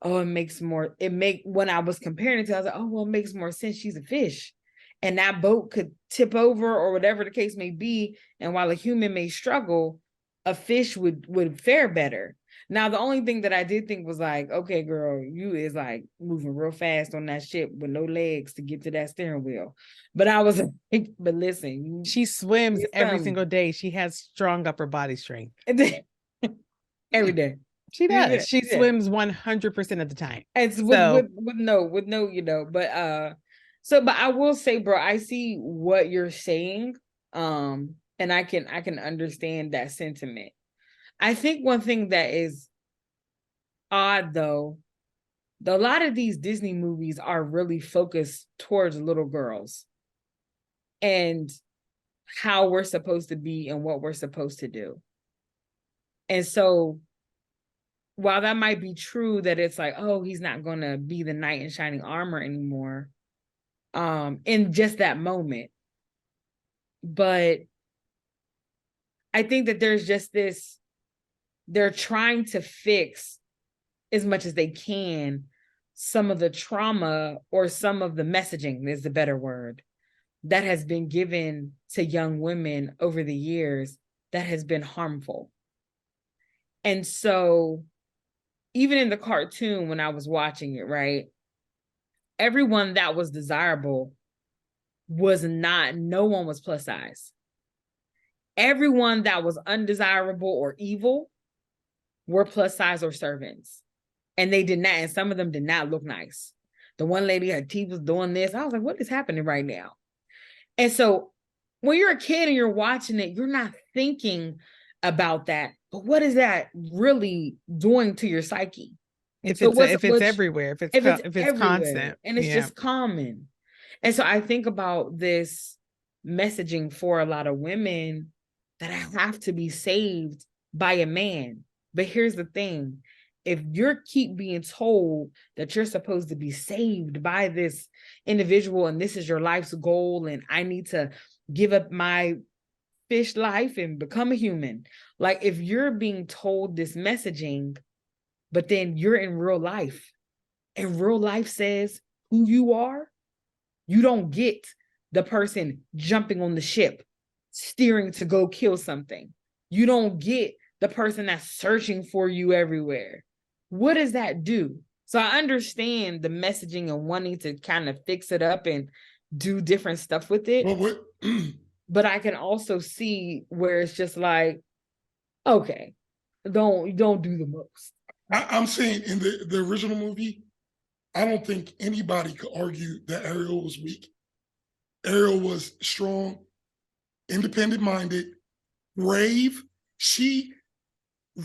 "Oh, it makes more." When I was comparing it to, I was like, "Oh, well, it makes more sense. She's a fish, and that boat could tip over, or whatever the case may be. And while a human may struggle, a fish would fare better." Now, the only thing that I did think was like, okay, girl, you is like moving real fast on that ship with no legs to get to that steering wheel. But I was like, but listen, She swims every single day. She has strong upper body strength. every day. She does. She swims 100% of the time. It's with no, you know, but I will say, bro, I see what you're saying. And I can understand that sentiment. I think one thing that is odd, though, a lot of these Disney movies are really focused towards little girls and how we're supposed to be and what we're supposed to do. And so while that might be true that it's like, oh, he's not going to be the knight in shining armor anymore, in just that moment. But I think that there's just this, they're trying to fix as much as they can some of the trauma or some of the messaging is the better word that has been given to young women over the years that has been harmful. And so even in the cartoon, when I was watching it, right, everyone that was desirable was not, no one was plus size. Everyone that was undesirable or evil were plus size or servants. And they did not, and some of them did not look nice. The one lady, her teeth was doing this. I was like, what is happening right now? And so when you're a kid and you're watching it, you're not thinking about that. But what is that really doing to your psyche? If it's everywhere, if it's constant. And it's just common. And so I think about this messaging for a lot of women that I have to be saved by a man. But here's the thing. If you keep being told that you're supposed to be saved by this individual and this is your life's goal and I need to give up my fish life and become a human. Like if you're being told this messaging, but then you're in real life and real life says who you are, you don't get the person jumping on the ship, steering to go kill something. You don't get the person that's searching for you everywhere. What does that do? So I understand the messaging and wanting to kind of fix it up and do different stuff with it. But I can also see where it's just like, okay, don't do the most. I'm saying in the original movie, I don't think anybody could argue that Ariel was weak. Ariel was strong, independent-minded, brave. She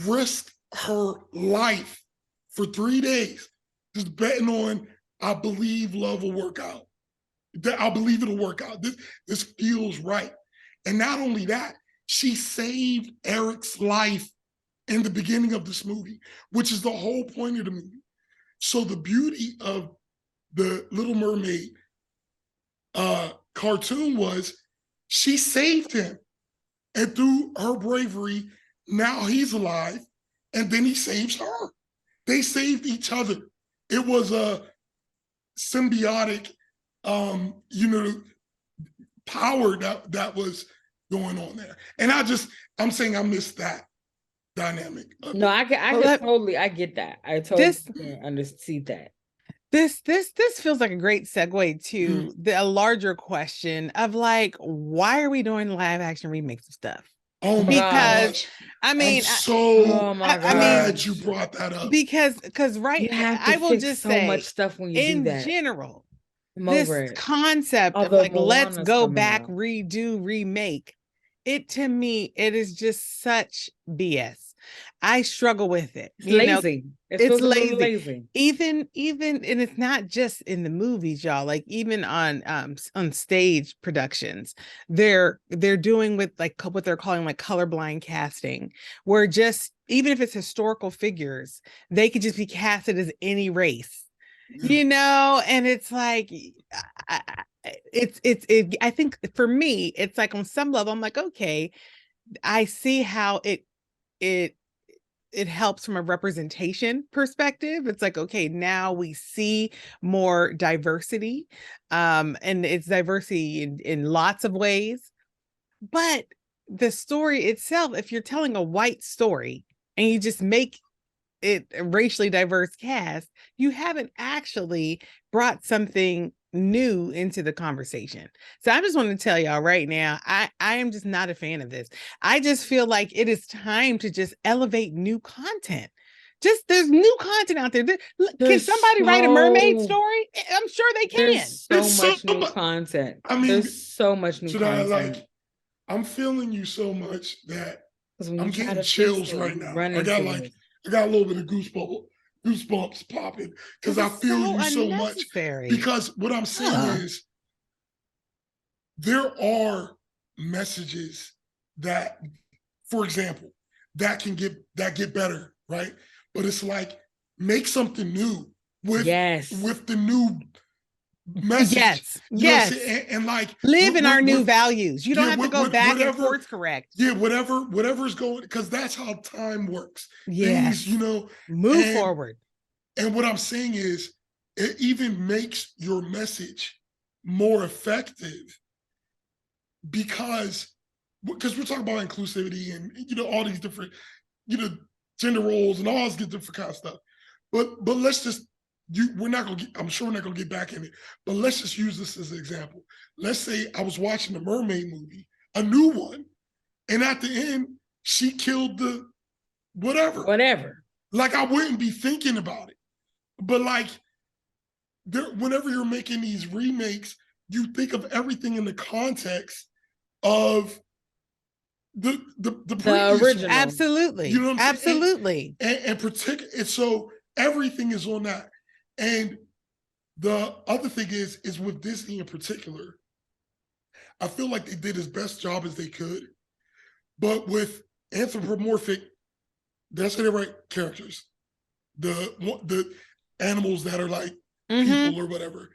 risked her life for 3 days, just betting on, I believe love will work out. I believe it'll work out. This feels right. And not only that, she saved Eric's life in the beginning of this movie, which is the whole point of the movie. So the beauty of the Little Mermaid cartoon was she saved him. And through her bravery, now he's alive, and then he saves her. They saved each other. It was a symbiotic, power that was going on there. And I'm saying I missed that dynamic. No, I get that. I totally see that. This feels like a great segue to a larger question of like, why are we doing live action remakes of stuff? Oh my gosh. I mean, glad you brought that up. Because right, I will just say so much stuff when you do that. In general, this concept of like, let's go back, redo, remake, to me, it is just such BS. I struggle with it. It's lazy. It feels a little lazy. Even and it's not just in the movies, y'all. Like even on stage productions, they're doing with like what they're calling like colorblind casting, where just even if it's historical figures, they could just be casted as any race. You know, and it's like I think for me, it's like on some level, I'm like, okay, I see how it helps from a representation perspective. It's like, okay, now we see more diversity, and it's diversity in lots of ways. But the story itself, if you're telling a white story and you just make it a racially diverse cast, you haven't actually brought something new into the conversation. So I just want to tell y'all right now, I am just not a fan of this. I just feel like it is time to just elevate new content. Just there's new content out there. Can somebody write a mermaid story? I'm sure they can. There's so much new content. I mean, there's so much new content. I'm feeling you so much that I'm getting chills right now. I got a little bit of goosebumps popping because I feel you so much. Because what I'm saying is there are messages that, for example, that get better, right? But it's like make something new with the new message. Yes. And like live in our new values. You don't have to go back and course correct. Yeah, whatever's going, because that's how time works. Yes. Things, move forward. And what I'm saying is it even makes your message more effective because we're talking about inclusivity and all these different gender roles and all this different kind of stuff. But let's just I'm sure we're not gonna get back in it, but let's just use this as an example. Let's say I was watching the Mermaid movie, a new one, and at the end, she killed the whatever. Like I wouldn't be thinking about it. But like whenever you're making these remakes, you think of everything in the context of the original. Absolutely. You know what I'm Absolutely. saying? And particularly, so everything is on that. And the other thing is with Disney in particular, I feel like they did as best job as they could, but with anthropomorphic, that's the right characters, the animals that are like people or whatever,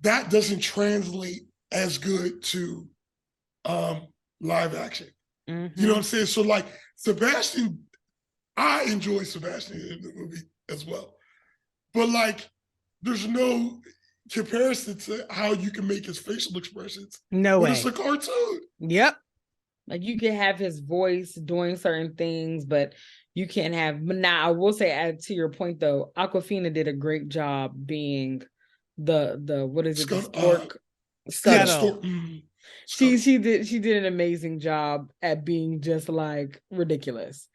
that doesn't translate as good to live action. You know what I'm saying? So like Sebastian, I enjoy Sebastian in the movie as well. But like, there's no comparison to how you can make his facial expressions. No way. It's a cartoon. Yep. Like you can have his voice doing certain things, but you can't have. But now I will say, add to your point though, Awkwafina did a great job being the what is it? The stork. Scuttle. She did an amazing job at being just like ridiculous.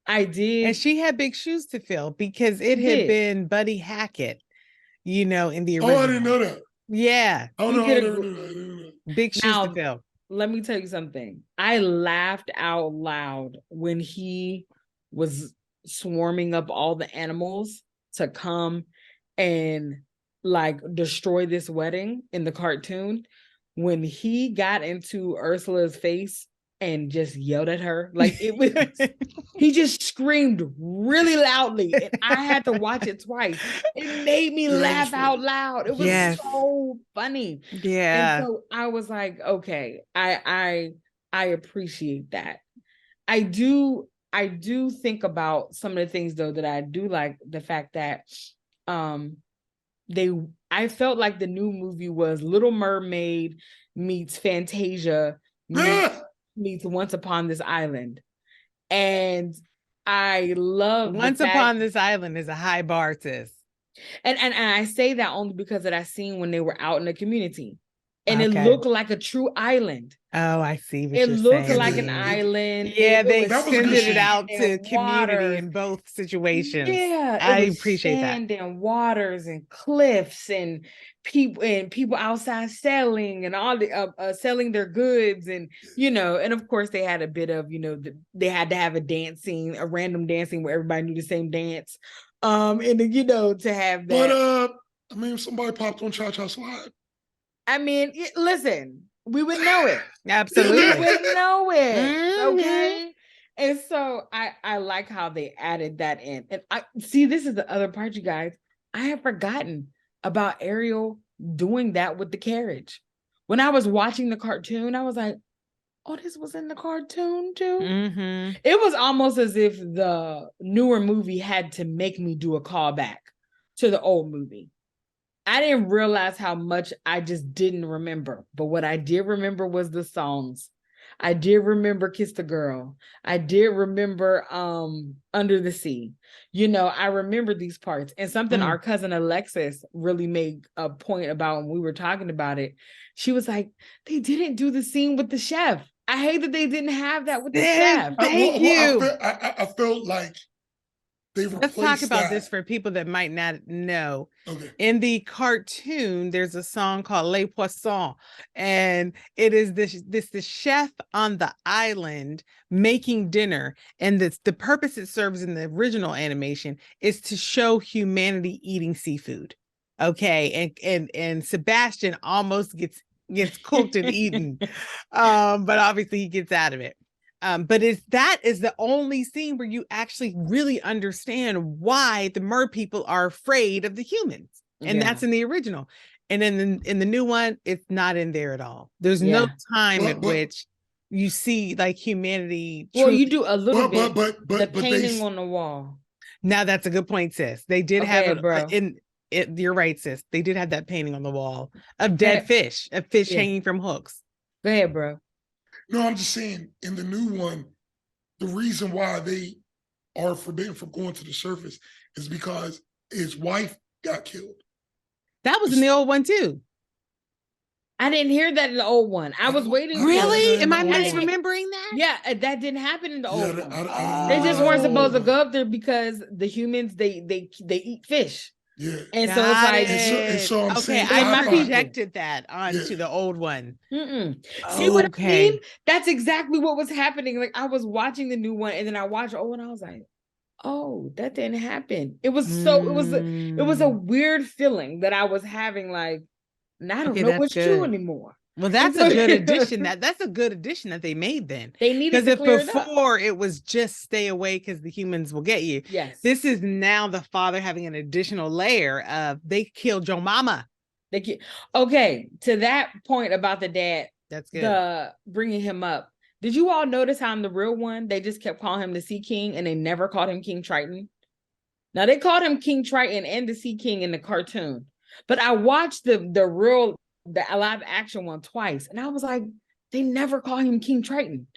I did. And she had big shoes to fill because it had been Buddy Hackett, in the original. Oh, I didn't know that. Yeah. Oh, no, I didn't know. Big shoes to fill. Let me tell you something. I laughed out loud when he was swarming up all the animals to come and like destroy this wedding in the cartoon. When he got into Ursula's face and just yelled at her, like it was, he just screamed really loudly, and I had to watch it twice. It made me laugh out loud. It was so funny. Yeah. And so I was like, okay, I appreciate that. I do think about some of the things though that I do like, the fact that I felt like the new movie was Little Mermaid meets Fantasia meets Once Upon This Island. And I love Once Upon This Island is a high bar, sis. And I say that only because of that scene when they were out in the community. And it looked like a true island. Oh, I see what It you're looked saying. like an island. Yeah, they was That was good extended it shit. out sand to and community waters. in both situations. Yeah, I it was appreciate that. sand and waters and cliffs and people outside selling and all the selling their goods, and and of course they had a bit of they had to have a random dancing where everybody knew the same dance, and then, to have that. But I mean, if somebody popped on Cha Cha Slide, I mean, listen, we would know it. Absolutely. We would know it. Mhm. Okay. And so I like how they added that in. And I see, this is the other part, you guys. I had forgotten about Ariel doing that with the carriage. When I was watching the cartoon, I was like, oh, this was in the cartoon too. Mhm. It was almost as if the newer movie had to make me do a callback to the old movie. I didn't realize how much I just didn't remember. But what I did remember was the songs. I did remember Kiss the Girl. I did remember Under the Sea. I remember these parts. And something our cousin Alexis really made a point about when we were talking about it. She was like, they didn't do the scene with the chef. I hate that they didn't have that with the chef. Thank you. I felt like they replaced Let's talk about that. this for people that might not know. Okay. In the cartoon, there's a song called Les Poissons, and it is the chef on the island making dinner, and the purpose it serves in the original animation is to show humanity eating seafood. Okay, and Sebastian almost gets cooked and eaten, but obviously he gets out of it. But that is the only scene where you actually really understand why the mer people are afraid of the humans. And that's in the original. And in the new one, it's not in there at all. There's no time at which you see like humanity. Well, you do a little bit. But the painting on the wall. Now that's a good point, sis. They did have bro. You're right, sis. They did have that painting on the wall of dead fish, of fish hanging from hooks. Go ahead, bro. No, I'm just saying, in the new one, the reason why they are forbidden from going to the surface is because his wife got killed. That was in the old one too. I didn't hear that in the old one. I was waiting. Really? Am I misremembering that? Yeah, that didn't happen in the old one. They just weren't supposed to go up there because the humans they eat fish. Yeah, and so it's like, and so I'm saying, I projected that onto the old one. See what I mean? That's exactly what was happening. Like I was watching the new one, and then I watched old one. I was like, oh, that didn't happen. It was so it was a weird feeling that I was having. Like, and I don't know what's true anymore. Well, that's a good addition. That's a good addition that they made then. They needed to clear it up. Before it was just stay away because the humans will get you. Yes. This is now the father having an additional layer of they killed your mama. Okay, to that point about the dad. That's good. The bringing him up. Did you all notice how in the real one they just kept calling him the Sea King and they never called him King Triton? Now they called him King Triton and the Sea King in the cartoon, but I watched the live action one twice, and I was like, they never call him King Triton.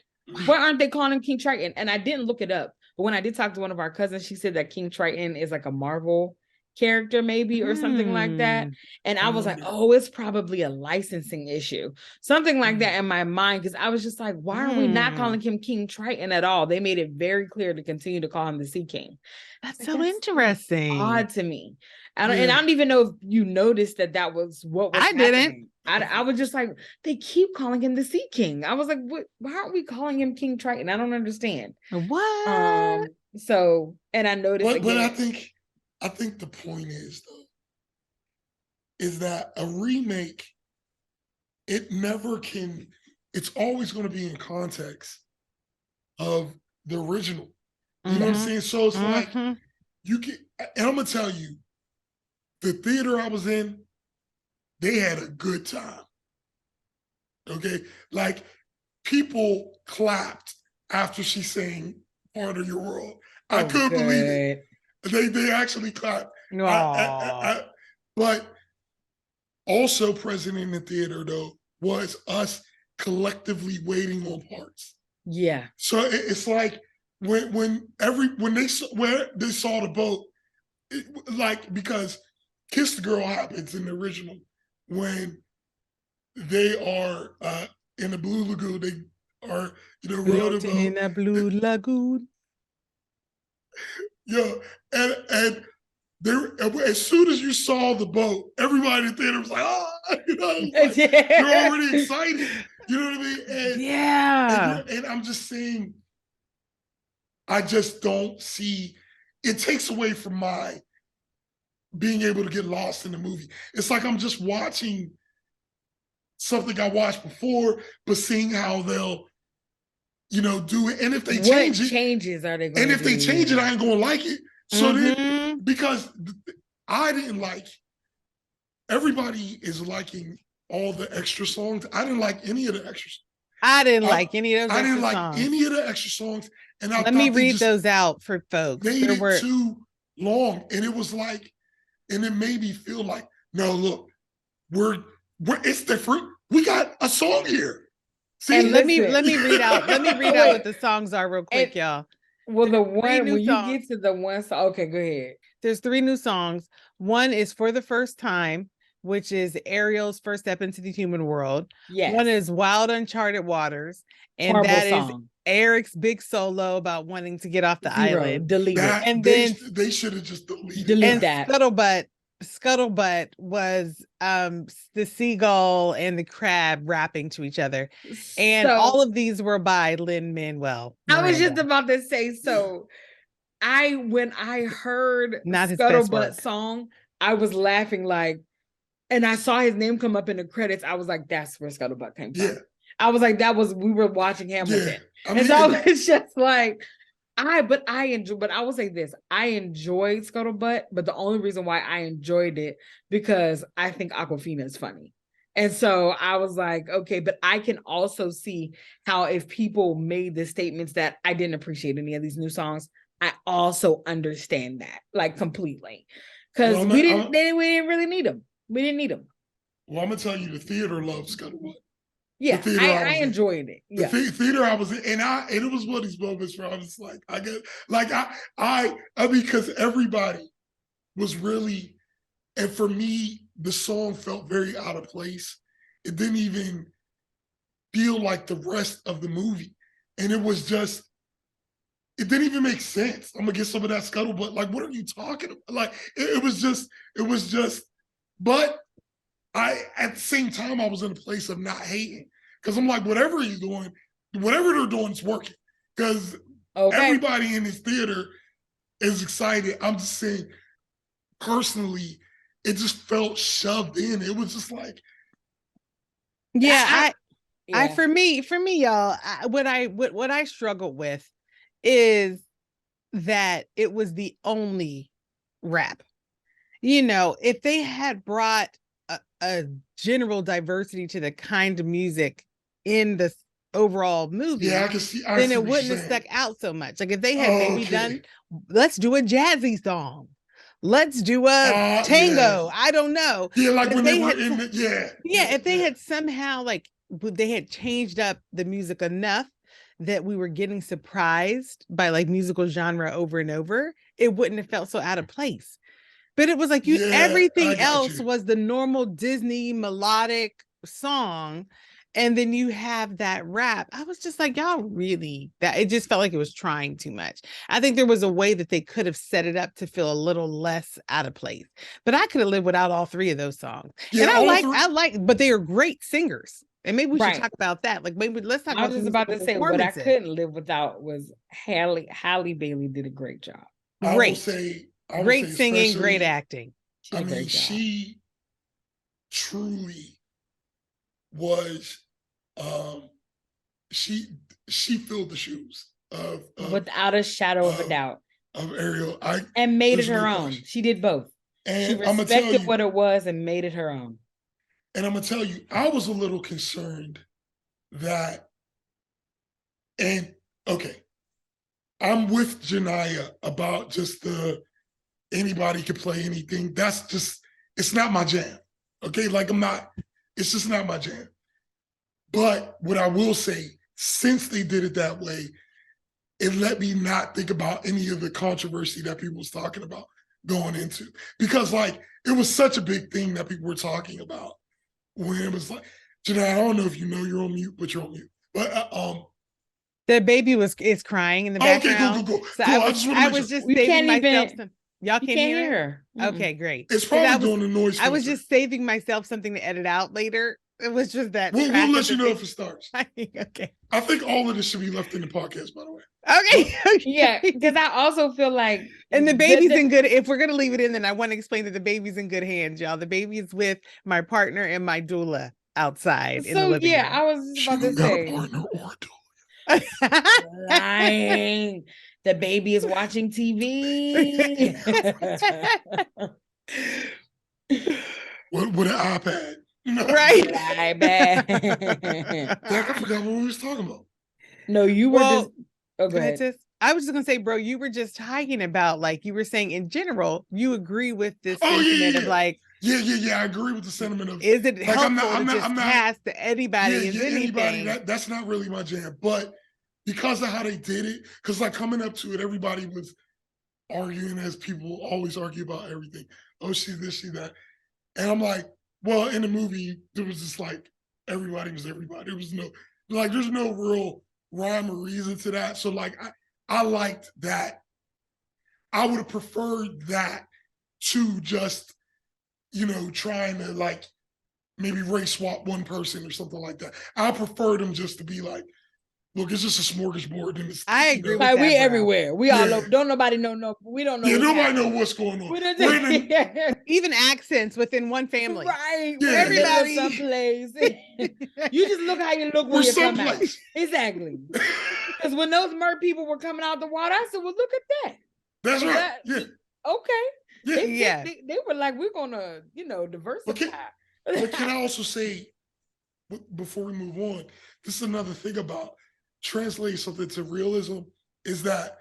Why aren't they calling him King Triton? And I didn't look it up, but when I did talk to one of our cousins, she said that King Triton is like a Marvel character maybe or something like that. And I was like, oh, it's probably a licensing issue, something like that in my mind, because I was just like, why are we not calling him King Triton at all? They made it very clear to continue to call him the Sea King. That's so interesting. Odd to me. And I don't even know if you noticed that was what was happening. Didn't. I was just like, they keep calling him the Sea King. I was like, what? Why aren't we calling him King Triton? I don't understand. What? So, and I noticed. But I think the point is that a remake, it's always going to be in context of the original. You know what I'm saying? So it's like you can, and I'm gonna tell you, the theater I was in, they had a good time. Okay, like people clapped after she sang "Part of Your World." I couldn't believe it. They actually clapped. But also present in the theater though was us collectively waiting on parts. Yeah. So it's like when they saw the boat, because Kiss the Girl happens in the original when they are in the Blue Lagoon. They are, wrote Floating in about a blue lagoon. yeah, and there as soon as you saw the boat, everybody in the theater was like, like, you're already excited. You know what I mean? And, yeah. and I'm just saying, I just don't see, it takes away from my being able to get lost in the movie. It's like I'm just watching something I watched before, but seeing how they'll, do it. And if they change it, changes are they going and to if they change it, I ain't gonna like it. So then, because I didn't like, everybody is liking all the extra songs. I didn't like any of the extra songs. I didn't like any of those I didn't like songs. any of the extra songs. And I Let me read those out for folks. Made it too long. And it was like, and it made me feel like, no, look, we're it's different. We got a song here. See, and let me read out what the songs are real quick, y'all. Well, the one when you get to the one song, okay, go ahead. There's 3 new songs. One is For the First Time, which is Ariel's first step into the human world. Yes. One is Wild Uncharted Waters, and Horrible that song. is Eric's big solo about wanting to get off the island. Delete it. And they should have just deleted that. Scuttlebutt was the seagull and the crab rapping to each other, and all of these were by Lin-Manuel Miranda. I was just about to say, so when I heard Scuttlebutt song, I was laughing and I saw his name come up in the credits. I was like, that's where Scuttlebutt came from. Yeah. I was like, we were watching Hamilton. Yeah. And so it's just like, I will say this, I enjoyed Scuttlebutt, but the only reason why I enjoyed it because I think Awkwafina is funny. And so I was like, okay, but I can also see how if people made the statements that I didn't appreciate any of these new songs, I also understand that completely. Because we didn't really need them. We didn't need them. Well, I'm gonna tell you, the theater loves Scuttlebutt. Yeah, I enjoyed it. The theater I was in, and it was one of these moments where I was like, I mean, because everybody was really, and for me, the song felt very out of place. It didn't even feel like the rest of the movie, and it was just, it didn't even make sense. I'm gonna get some of that Scuttlebutt. Like, what are you talking about? It was just, but at the same time, I was in a place of not hating because I'm like, whatever he's doing, whatever they're doing is working because everybody in this theater is excited. I'm just saying, personally, it just felt shoved in. It was just like, for me, y'all, what I struggled with is that it was the only rap. If they had brought a general diversity to the kind of music in the overall movie, I can see, then it wouldn't have stuck out so much. Like if they had maybe done, let's do a jazzy song, let's do a tango. Yeah. I don't know. Yeah, like when they were in the if they had somehow they had changed up the music enough that we were getting surprised by musical genre over and over, it wouldn't have felt so out of place. But it was like everything else was the normal Disney melodic song. And then you have that rap. I was just like, y'all really, it just felt like it was trying too much. I think there was a way that they could have set it up to feel a little less out of place. But I could have lived without all 3 of those songs. Yeah, and I like, but they are great singers. And maybe we should talk about that. Maybe let's talk about. I was just about to say what I couldn't live without was Halle Bailey did a great job. Great singing, great acting. She truly was. She filled the shoes of without a shadow of a doubt of Ariel. And made it her own. She did both. And she respected what it was and made it her own. And I'm gonna tell you, I was a little concerned that, and okay, I'm with Janaya about just anybody can play anything. That's just, it's not my jam. Okay, it's just not my jam. But what I will say, since they did it that way, it let me not think about any of the controversy that people was talking about going into. Because it was such a big thing that people were talking about when it was Janelle, I don't know if you know you're on mute, but you're on mute. But The baby is crying in the background. Go. So Cool. I was just We saving can't myself even- some. Y'all You can't can't hear hear it? her. Okay, great. It's 'Cause probably doing the noise. I was filter. just saving myself something to edit out later. It was just that. We'll track let of you the know thing. if it starts. Okay. I think all of this should be left in the podcast, by the way. Okay. Yeah, because I also feel like And the baby's in good. If we're gonna leave it in, then I want to explain that the baby's in good hands, y'all. The baby is with my partner and my doula outside in the So living yeah, I room. was just She about to don't got a say. partner or a Lying. The baby is watching TV. with an iPad. Right. Like, I forgot what we was talking about. No, you were Well, just. Oh, go ahead. sis. I was just gonna say, bro, you were just talking about, like, you were saying in general, you agree with this sentiment of like, Yeah. I agree with the sentiment of. is it Like, helpful to just cast to anybody as anything? Anybody. That's not really my jam. But because of how they did it, because like coming up to it, everybody was arguing as people always argue about everything. Oh, she's this, she that. And I'm like, well, in the movie, there was just like everybody was everybody. There was no like there's no real rhyme or reason to that. So like I liked that. I would have preferred that to just, trying to like maybe race swap one person or something like that. I prefer them just to be like, look, it's just a smorgasbord. And I agree with Like that, we bro. everywhere. We all Yeah. know. Don't nobody know. No, we don't know. Yeah, what's nobody happening. know what's going on. We don't We're in a- Even accents within one family. Right. Yeah. We're in the middle of Everybody. someplace. You just look how you look when We're you come out. someplace. Exactly. Because when those mer people were coming out the water, I said, well, look at that. That's right. That- Yeah. Okay. Yeah. Yeah. They were like, we're gonna, diversify. But can I also say, before we move on, this is another thing about translating something to realism is that,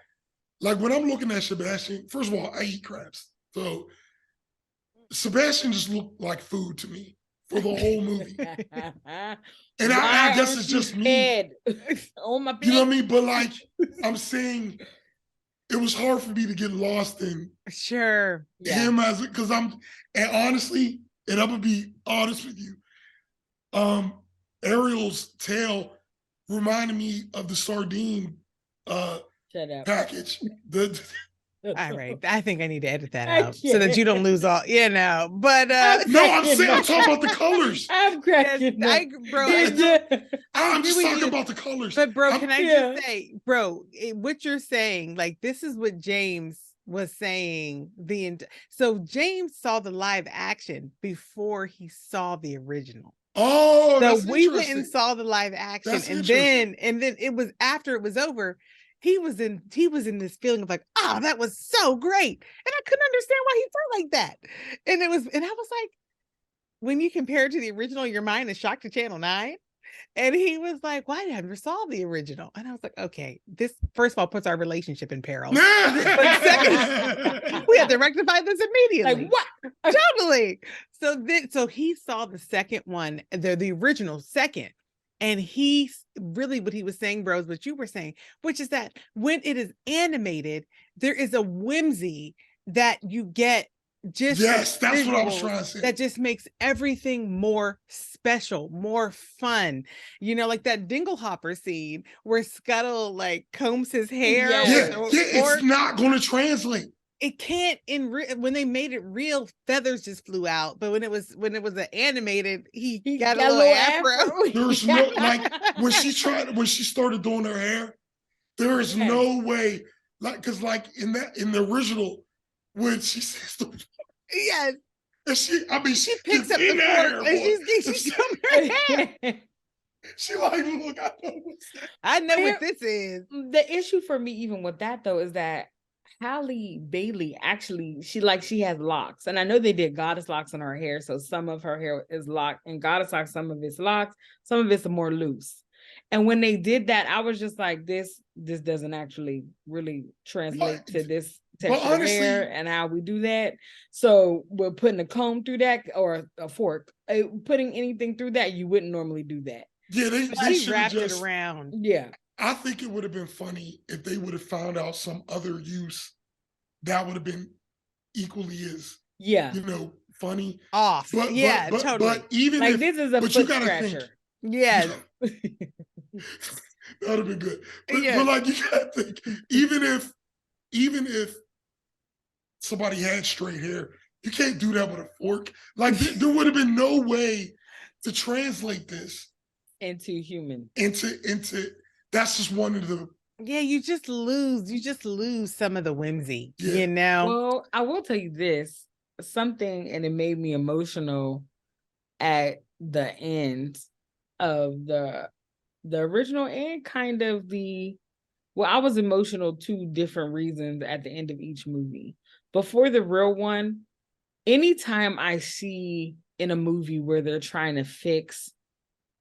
like, when I'm looking at Sebastian, first of all, I eat crabs. So Sebastian just looked like food to me for the whole movie. And I guess it's just me. Oh my You know what I mean? But like, I'm saying it was hard for me to get lost in Sure. him because and honestly, and I'm gonna be honest with you, Ariel's tail reminded me of the sardine Shut up. package. All right. I think I need to edit that I out so that you don't lose all, but No, I'm saying I'm talking about the colors. I'm cracking up. I'm just agree with talking you. about the colors. But bro, can I Yeah. just say, bro, what you're saying, like, this is what James was saying. So James saw the live action before he saw the original. Oh, So that's we went interesting. and saw the live action, That's and then it was after it was over. He was in this feeling of like, oh, that was so great, and I couldn't understand why he felt like that. And I was like, when you compare it to the original, your mind is shocked to Channel 9. And he was like, "Why did I never saw the original?" And I was like, "Okay, this first of all puts our relationship in peril. But second, we have to rectify this immediately." Like what? Totally. So he saw the second one, the original second, and he really what he was saying, bro, is what you were saying, which is that when it is animated, there is a whimsy that you get. Just yes, that's what I was visuals trying to say. that just makes everything more special, more fun. Like that Dinglehopper scene where Scuttle like combs his hair. It's not going to translate. It can't when they made it real, feathers just flew out. But when it was an animated, he got a little afro. There's no like when she started doing her hair, there is no way, like, because like in the original, when she says the yes. And she picks up the fork and she's doing her hair. She like, look, I know what this is. The issue for me, even with that though, is that Halle Bailey actually, she has locks. And I know they did goddess locks on her hair. So some of her hair is locked, and goddess locks, some of it's locked, some of it's more loose. And when they did that, I was just like, this doesn't actually really translate to this texture of hair and how we do that. So we're putting a comb through that or a fork, putting anything through that, you wouldn't normally do that. Yeah, they should wrapped it around. Yeah. I think it would have been funny if they would have found out some other use that would have been equally as funny. Off. But Totally. but even Like if this is a but you foot gotta scratcher. think Yes. that would have been good. Yes. But like you gotta think, even if somebody had straight hair, you can't do that with a fork. Like there would have been no way to translate this into human. into that's just one of the Yeah, you just lose some of the whimsy, Yeah. you know? Well, I will tell you this, something, and it made me emotional at the end of the original and kind of I was emotional 2 different reasons at the end of each movie. Before the real one, anytime I see in a movie where they're trying to fix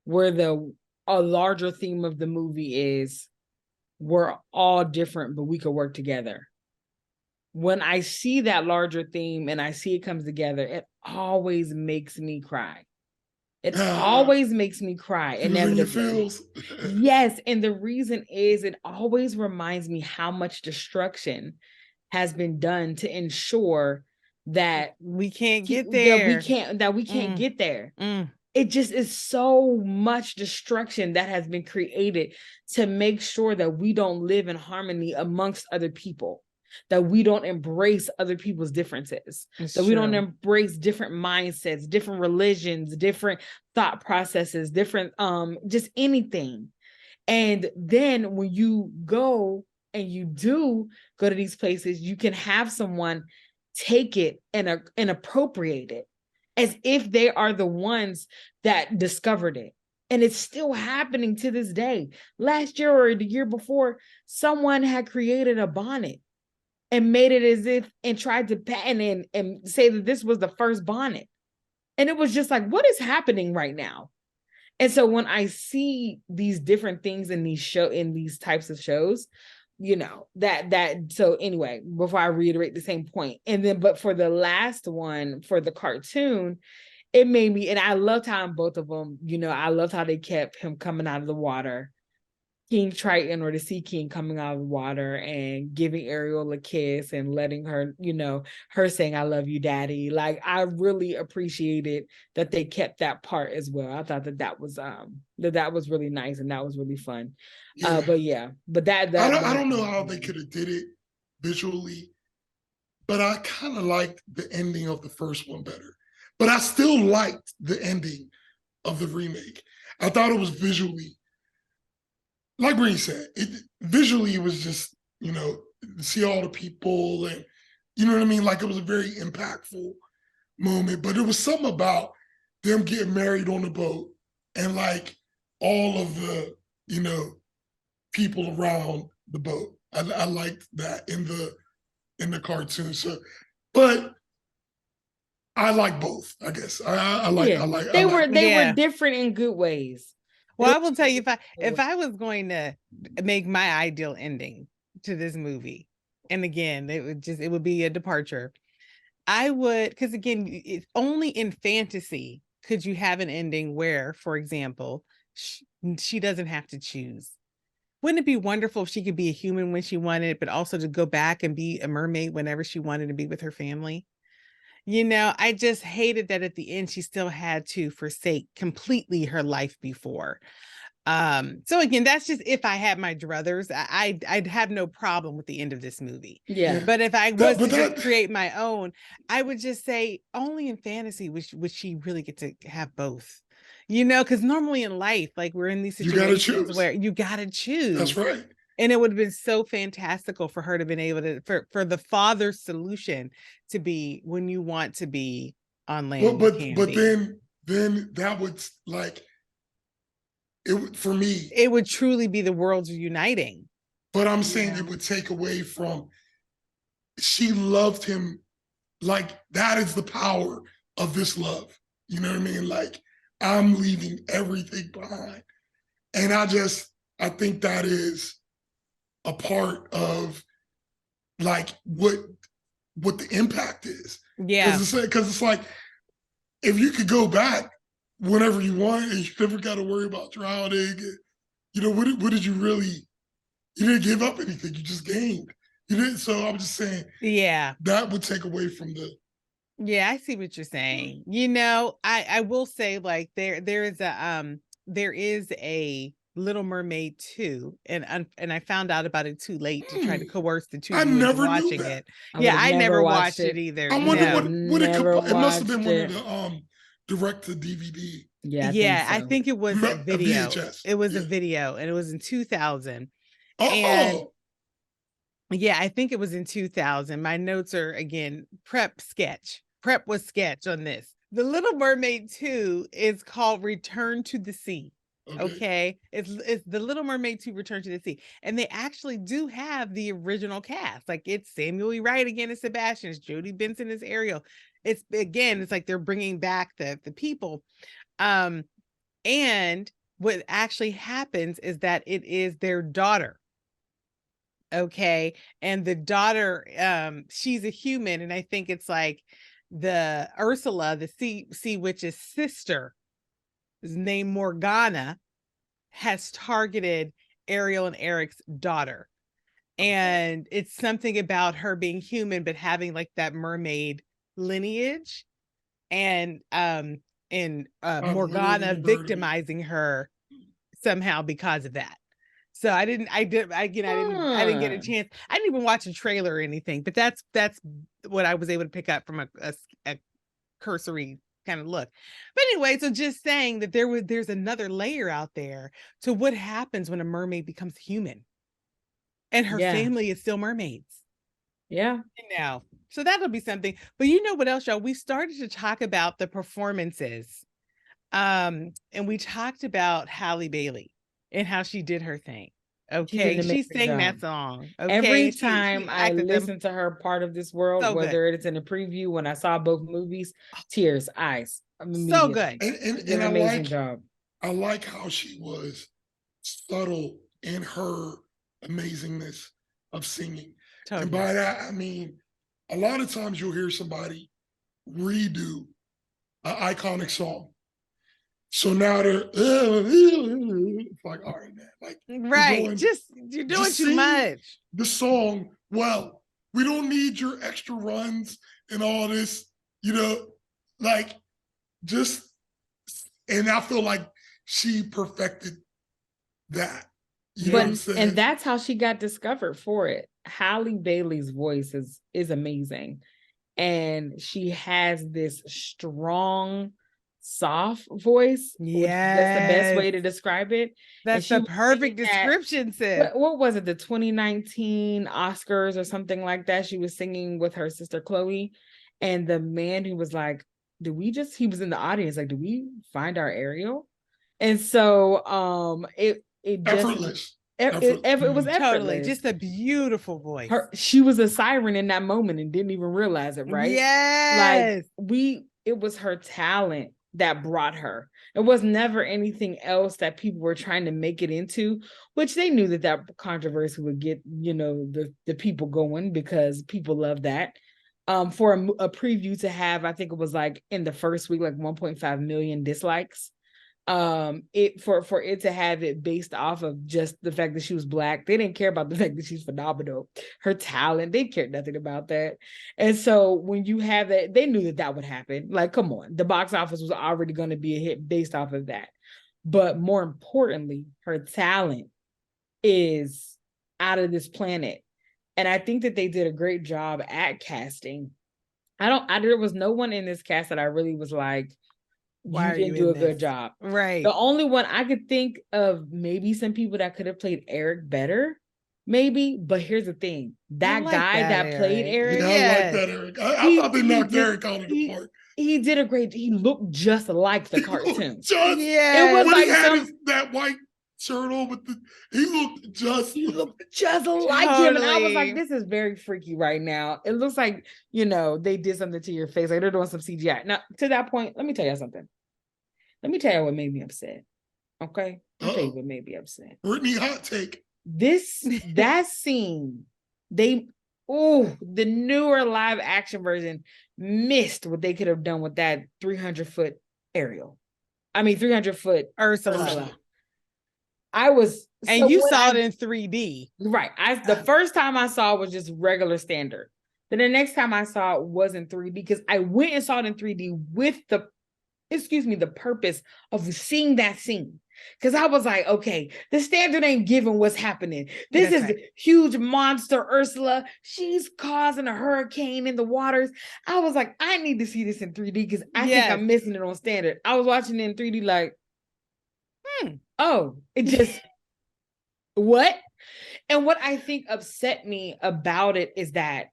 where a larger theme of the movie is we're all different, but we could work together. When I see that larger theme and I see it comes together, it always makes me cry. It always makes me cry. Inevitably. Yes. And the reason is it always reminds me how much destruction has been done to ensure that we can't get there. That we can't get there. It just is so much destruction that has been created to make sure that we don't live in harmony amongst other people, that we don't embrace other people's differences, we don't embrace different mindsets, different religions, different thought processes, different, just anything. And then when you go and you do go to these places, you can have someone take it and appropriate it as if they are the ones that discovered it. And it's still happening to this day. Last year or the year before, someone had created a bonnet and made it as if and tried to patent and say that this was the first bonnet. And it was just like, what is happening right now? And so when I see these different things in these types of shows, so anyway, before I reiterate the same point, and then, but for the last one, for the cartoon, it made me, and I loved how in both of them, I loved how they kept him coming out of the water, King Triton or the Sea King coming out of the water and giving Ariel a kiss and letting her, her saying, "I love you, daddy." Like, I really appreciated that they kept that part as well. I thought that was really nice and that was really fun. Yeah. But I don't know how they could have did it visually, but I kind of liked the ending of the first one better. But I still liked the ending of the remake. I thought it was visually, like Brittany said, visually it was just, see all the people and, you know what I mean? Like, it was a very impactful moment, but it was something about them getting married on the boat and like all of the, people around the boat. I liked that in the cartoon. So, but I like both, I guess. They were different in good ways. Well, I will tell you, if I was going to make my ideal ending to this movie, and again, it would be a departure. I would, because again, it's only in fantasy could you have an ending where, for example, she doesn't have to choose. Wouldn't it be wonderful if she could be a human when she wanted, but also to go back and be a mermaid whenever she wanted to be with her family? I just hated that at the end she still had to forsake completely her life before. So again, that's just if I had my druthers, I'd have no problem with the end of this movie. Yeah. But if I was to just create my own, I would just say only in fantasy would she really get to have both. Because normally in life, like, we're in these situations where you gotta choose. That's right. And it would have been so fantastical for her to have been able to, for the father's solution to be, when you want to be on land. But then that would, like, for me, it would truly be the world's uniting. But I'm saying it would take away from, she loved him. Like, that is the power of this love. You know what I mean? Like, I'm leaving everything behind. And I think that is a part of, like, what the impact is. Yeah. Because it's like, if you could go back whenever you want and you never got to worry about drowning, what did you really, you didn't give up anything, you just gained. You didn't. So I'm just saying, yeah, that would take away from Yeah, I see what you're saying. You know, I will say like there is a Little Mermaid 2, and I found out about it too late to try to coerce the two I of you into never knew watching that. it. I Yeah, would've I never watched it. it either. I wonder No. what it could. Never It must have been one watched of the direct to DVD. Yeah, I think it was a video. VHS. It was a video, and it was in 2000. And Oh, yeah, I think it was in 2000. My notes are again prep sketch. Prep was sketch on this. The Little Mermaid 2 is called Return to the Sea. Okay. It's the Little Mermaid 2 Return to the Sea. And they actually do have the original cast. Like it's Samuel E. Wright again as Sebastian, it's Jodie Benson as Ariel. It's like they're bringing back the people. And what actually happens is that it is their daughter. Okay. And the daughter, she's a human, and I think it's like the Ursula, the sea witch's sister, is named Morgana, has targeted Ariel and Eric's daughter. And it's something about her being human but having like that mermaid lineage, and Morgana victimizing her somehow because of that. So I didn't get a chance. I didn't even watch a trailer or anything, but that's what I was able to pick up from a cursory kind of look. But anyway, so just saying that there's another layer out there to what happens when a mermaid becomes human and her family is still mermaids. Yeah. Now, so that'll be something. But you know what else, y'all? We started to talk about the performances. And we talked about Halle Bailey and how she did her thing. Okay, she sang that song. Okay, every time I listen to her part of this world, whether it's in a preview, when I saw both movies, tears, eyes, so good. And an amazing job. I like how she was subtle in her amazingness of singing. Totally. And by that, I mean, a lot of times you'll hear somebody redo an iconic song. So now they're like, all right, man. Like, right. You're doing too much. The song, well, we don't need your extra runs and all this, like and I feel like she perfected that. You know what I'm saying? And that's how she got discovered for it. Halle Bailey's voice is amazing. And she has this strong, soft voice. Yeah, that's the best way to describe it. That's the perfect description, sis. What was it? The 2019 Oscars or something like that. She was singing with her sister Chloe, and the man who was like, he was in the audience, like, do we find our Ariel? And so it effortless. It was effortless. Totally, just a beautiful voice. She was a siren in that moment and didn't even realize it, right? Yes. It was her talent that brought her. It was never anything else that people were trying to make it into, which they knew that controversy would get, the people going, because people love that. For a preview to have, I think it was like in the first week, like 1.5 million dislikes. For it to have it based off of just the fact that she was Black. They didn't care about the fact that she's phenomenal, her talent, they cared nothing about that. And so when you have that, they knew that would happen. Like, come on, the box office was already going to be a hit based off of that. But more importantly, her talent is out of this planet. And I think that they did a great job at casting. There was no one in this cast that I really was like, you didn't do a good job. Right. The only one I could think of, maybe some people that could have played Eric better, maybe. But here's the thing: that guy that played Eric, I like that Eric. I thought they knocked Eric out of the park. He did a great. He looked just like the cartoon. It was like that white shirt on with he looked just like him, and I was like, this is very freaky right now. It looks like they did something to your face, like they're doing some CGI. Now, to that point, let me tell you something. Let me tell you what made me upset. Okay, I'll tell you what made me upset. Brittany hot take. That scene, the newer live action version missed what they could have done with that 300-foot Ariel. 300-foot Ursula. You saw it in 3D. Right. The first time I saw it was just regular standard. Then the next time I saw it was in 3D because I went and saw it in 3D with the purpose of seeing that scene. Because I was like, okay, the standard ain't given what's happening. This is huge monster Ursula. She's causing a hurricane in the waters. I was like, I need to see this in 3D because I think I'm missing it on standard. I was watching it in 3D like, oh, it just, what? And what I think upset me about it is that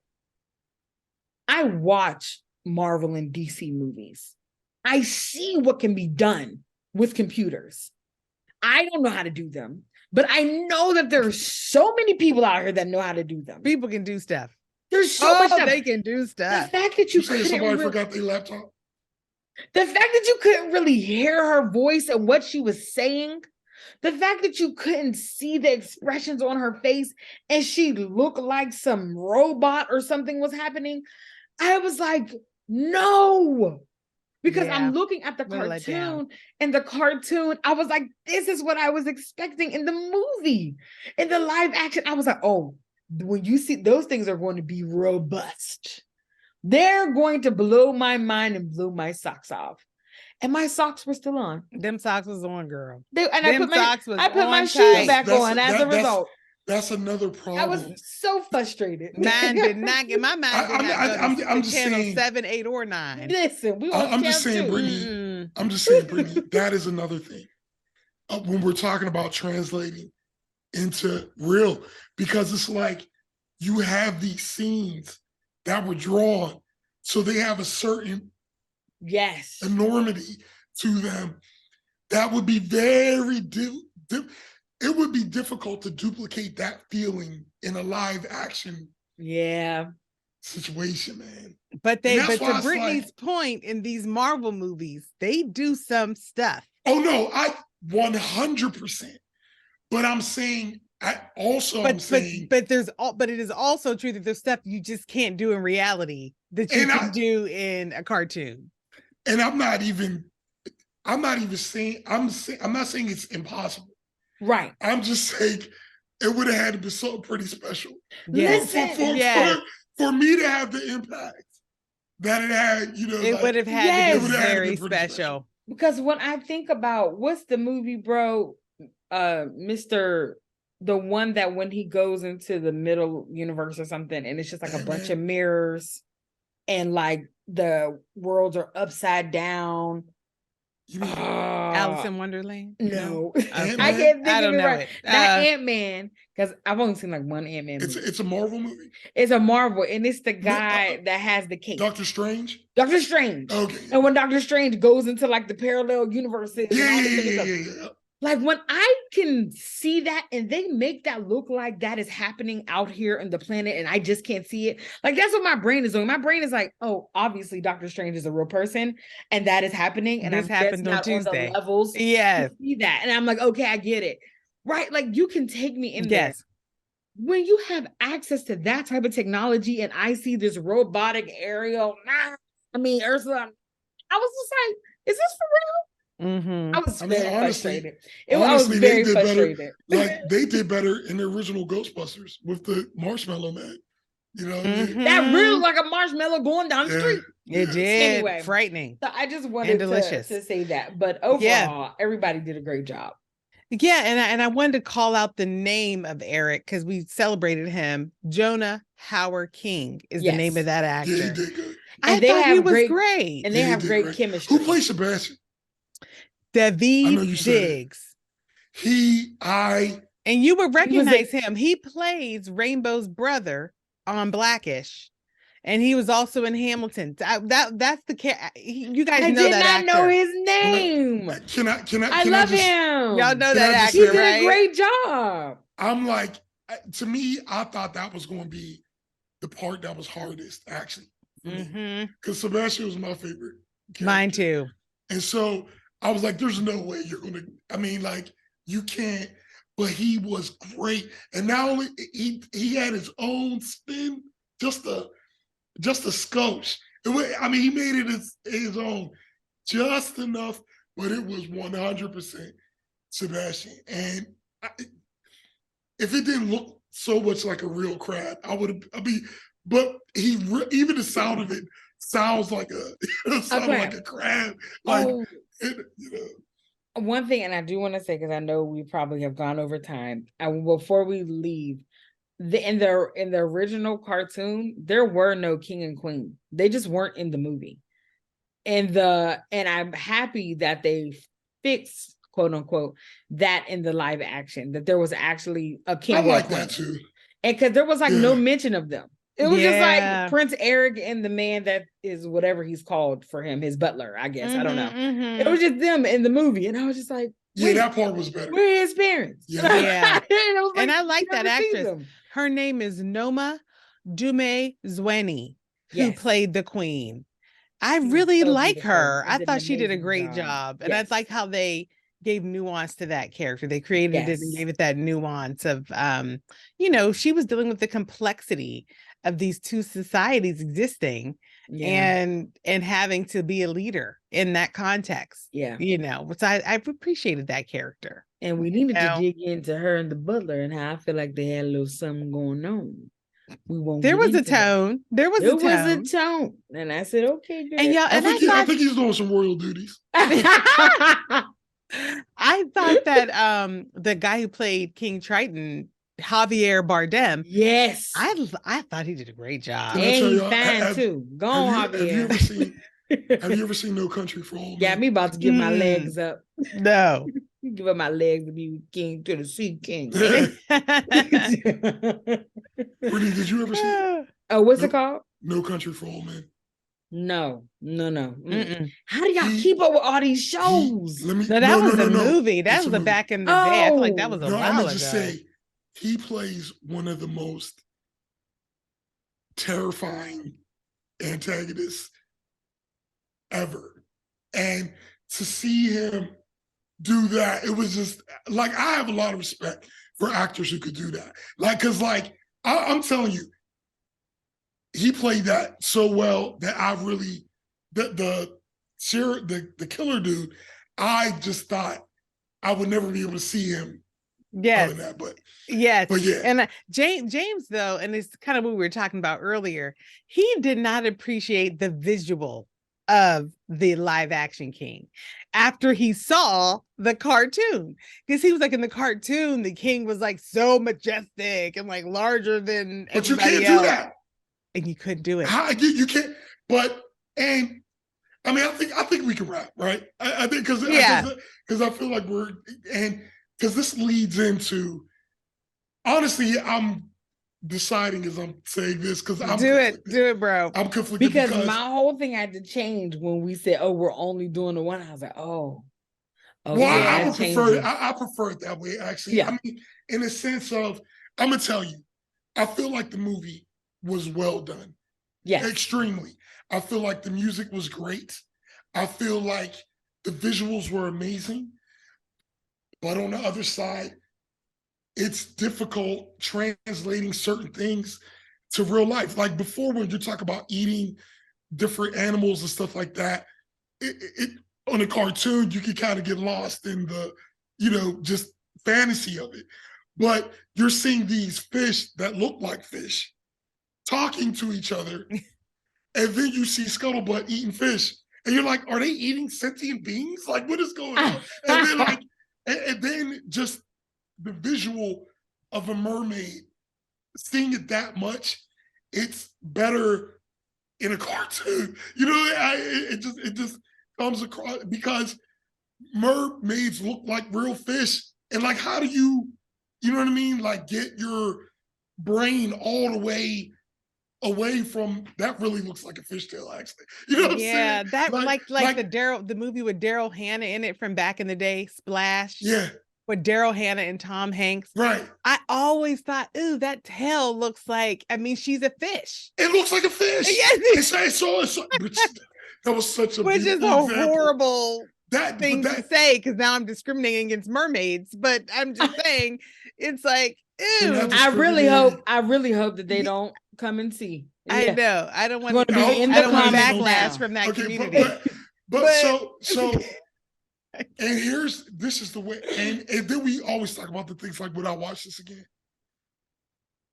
I watch Marvel and DC movies. I see what can be done with computers. I don't know how to do them, but I know that there are so many people out here that know how to do them. People can do stuff. There's so much stuff. They can do stuff. The fact that you say somebody forgot their laptop. The fact that you couldn't really hear her voice and what she was saying, the fact that you couldn't see the expressions on her face and she looked like some robot or something was happening, I was like, no. Because I'm looking at the cartoon and the cartoon, I was like, this is what I was expecting in the movie. In the live action, I was like, oh, when you see those things are going to be robust. They're going to blow my mind and blow my socks off. And my socks were still on. Them socks was on, girl. I put my shoes back on as a result. That's another problem. I was so frustrated. Mine did not get my mind. I'm just channel saying 7, 8, or 9. Listen, I'm just saying, Brittany. I'm just saying, Brittany. That is another thing when we're talking about translating into real, because it's like you have these scenes that were drawn, so they have a certain enormity to them that would be very it would be difficult to duplicate that feeling in a live action situation, man. But to Brittany's point, in these Marvel movies, they do some stuff. Oh no, I 100%. But I'm saying but it is also true that there's stuff you just can't do in reality that you can do in a cartoon. And I'm not even saying I'm not saying it's impossible. Right. I'm just saying it would have had to be something pretty special. For me to have the impact that it had, it would have had to be very special. Because when I think about what's the movie, bro, the one that when he goes into the middle universe or something, and it's just like a bunch of mirrors and like the worlds are upside down. You mean Alice in Wonderland? No. Okay. I can't think of it know right. it. Not Ant-Man, because I've only seen like one Ant-Man movie. It's a Marvel movie? It's a Marvel, and it's the guy that has the cape. Doctor Strange? Doctor Strange. Okay. And when Doctor Strange goes into like the parallel universes. Yeah. Like when I can see that and they make that look like that is happening out here on the planet and I just can't see it. Like that's what my brain is doing. My brain is like, oh, obviously Doctor Strange is a real person and that is happening. And this happened on Tuesday. On the levels. Yes. To see that. And I'm like, okay, I get it. Right? Like you can take me in there. When you have access to that type of technology and I see this robotic Ariel, Ursula, I was just like, is this for real? Mm-hmm. I was very frustrated. I was very frustrated. Like they did better in the original Ghostbusters with the Marshmallow Man. That really like a marshmallow going down the street. It did. Anyway, frightening. So I just wanted to say that. But overall, everybody did a great job. Yeah, and I wanted to call out the name of Eric because we celebrated him. Jonah Hauer-King is the name of that actor. Yeah, he did good. I thought he was great. And they have great chemistry. Who plays Sebastian? David Diggs. And you would recognize him. He plays Rainbow's brother on Blackish. And he was also in Hamilton. That's the you guys know that actor. I did not know his name. I love him. Y'all know that actor, he did a great job. I'm like, to me, I thought that was going to be the part that was hardest, actually. Because Sebastian was my favorite character. Mine too. And so I was like, there's no way you're going to, you can't, but he was great. And not only, he had his own spin, just a skosh. He made it his own, just enough, but it was 100% Sebastian. And if it didn't look so much like a real crab, I'd be but even the sound of it sounds like a crab. Like, one thing, and I do want to say, because I know we probably have gone over time, and before we leave, in the original cartoon, there were no king and queen. They just weren't in the movie. And I'm happy that they fixed, quote unquote, that in the live action, that there was actually a king. I like that too. And because there was no mention of them. It was just like Prince Eric and the man that is whatever he's called for him, his butler, I guess. I don't know. It was just them in the movie. And I was just like, that part was better. Where are his parents? Yeah. And I like that actress. Her name is Noma Dumezweni, who played the queen. I really like her. I thought she did a great job. And I like how they gave nuance to that character. They created it and gave it that nuance of, she was dealing with the complexity of these two societies existing and having to be a leader in that context. Which I appreciated that character. And we needed to dig into her and the butler and how I feel like they had a little something going on. There was a tone. There was a tone. And I said, okay, girl. And I think he's doing some royal duties. I thought that the guy who played King Triton, Javier Bardem. Yes. I thought he did a great job. And he's fine too. Go on, Javier. Have you ever seen No Country for Old Men? Got me about to give my legs up. No. Give up my legs to be king, to the sea king. Brittany, did you ever see what's it called? No Country for Old Men. No. How do y'all keep up with all these shows? That was a movie. That was back in the day. I feel like that was a while ago. I'm just say he plays one of the most terrifying antagonists ever. And to see him do that, it was just like, I have a lot of respect for actors who could do that. Because I'm telling you, he played that so well that I really, the killer dude, I just thought I would never be able to see him. Yes. But yeah. And James, though, and it's kind of what we were talking about earlier, he did not appreciate the visual of the live action king after he saw the cartoon, because he was like, in the cartoon the king was like so majestic and like larger than but you everybody can't else. do that, and you couldn't do it. You can't. I think we can rap, right? I think because I feel like because this leads into, honestly, I'm deciding as I'm saying this because I'm do it, bro. I'm conflicted because my whole thing had to change when we said, "Oh, we're only doing the one." I was like, "Oh, well, yeah, I would prefer. I prefer it that way, actually. Yeah. I mean, in a sense of, I'm gonna tell you, I feel like the movie was well done. Yeah, extremely. I feel like the music was great. I feel like the visuals were amazing. But on the other side, it's difficult translating certain things to real life. Like before, when you talk about eating different animals and stuff like that, it on a cartoon, you can kind of get lost in the, just fantasy of it. But you're seeing these fish that look like fish talking to each other. And then you see Scuttlebutt eating fish. And you're like, are they eating sentient beings? Like, what is going on? And then just the visual of a mermaid, seeing it that much, it's better in a cartoon. It just comes across, because mermaids look like real fish. And like, how do you know what I mean? Like, get your brain all the way away from that. Really looks like a fishtail, actually. You know what I'm saying? Yeah, that like the movie with Daryl Hannah in it from back in the day, Splash. Yeah. With Daryl Hannah and Tom Hanks. Right. I always thought, ooh, that tail looks like, she's a fish. It looks like a fish. Yes. That was such a which is a example. Horrible thing to say, because now I'm discriminating against mermaids, but I'm just saying, it's like, ew. I really hope that they don't come and see. Yeah. I know. I don't want to be in the backlash from that community. But so and this is the way, and then we always talk about the things like, would I watch this again?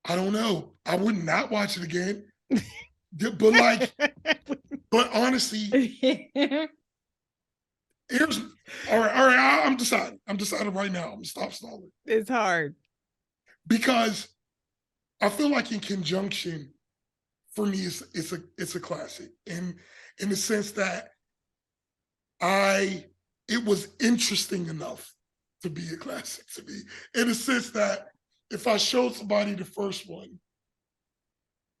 I don't know. I would not watch it again, But but honestly, here's all right. I'm deciding. I'm deciding right now. I'm gonna stop stalling. It's hard because I feel like in conjunction, for me, it's a classic, and in the sense that it was interesting enough to be a classic to me. In the sense that if I showed somebody the first one,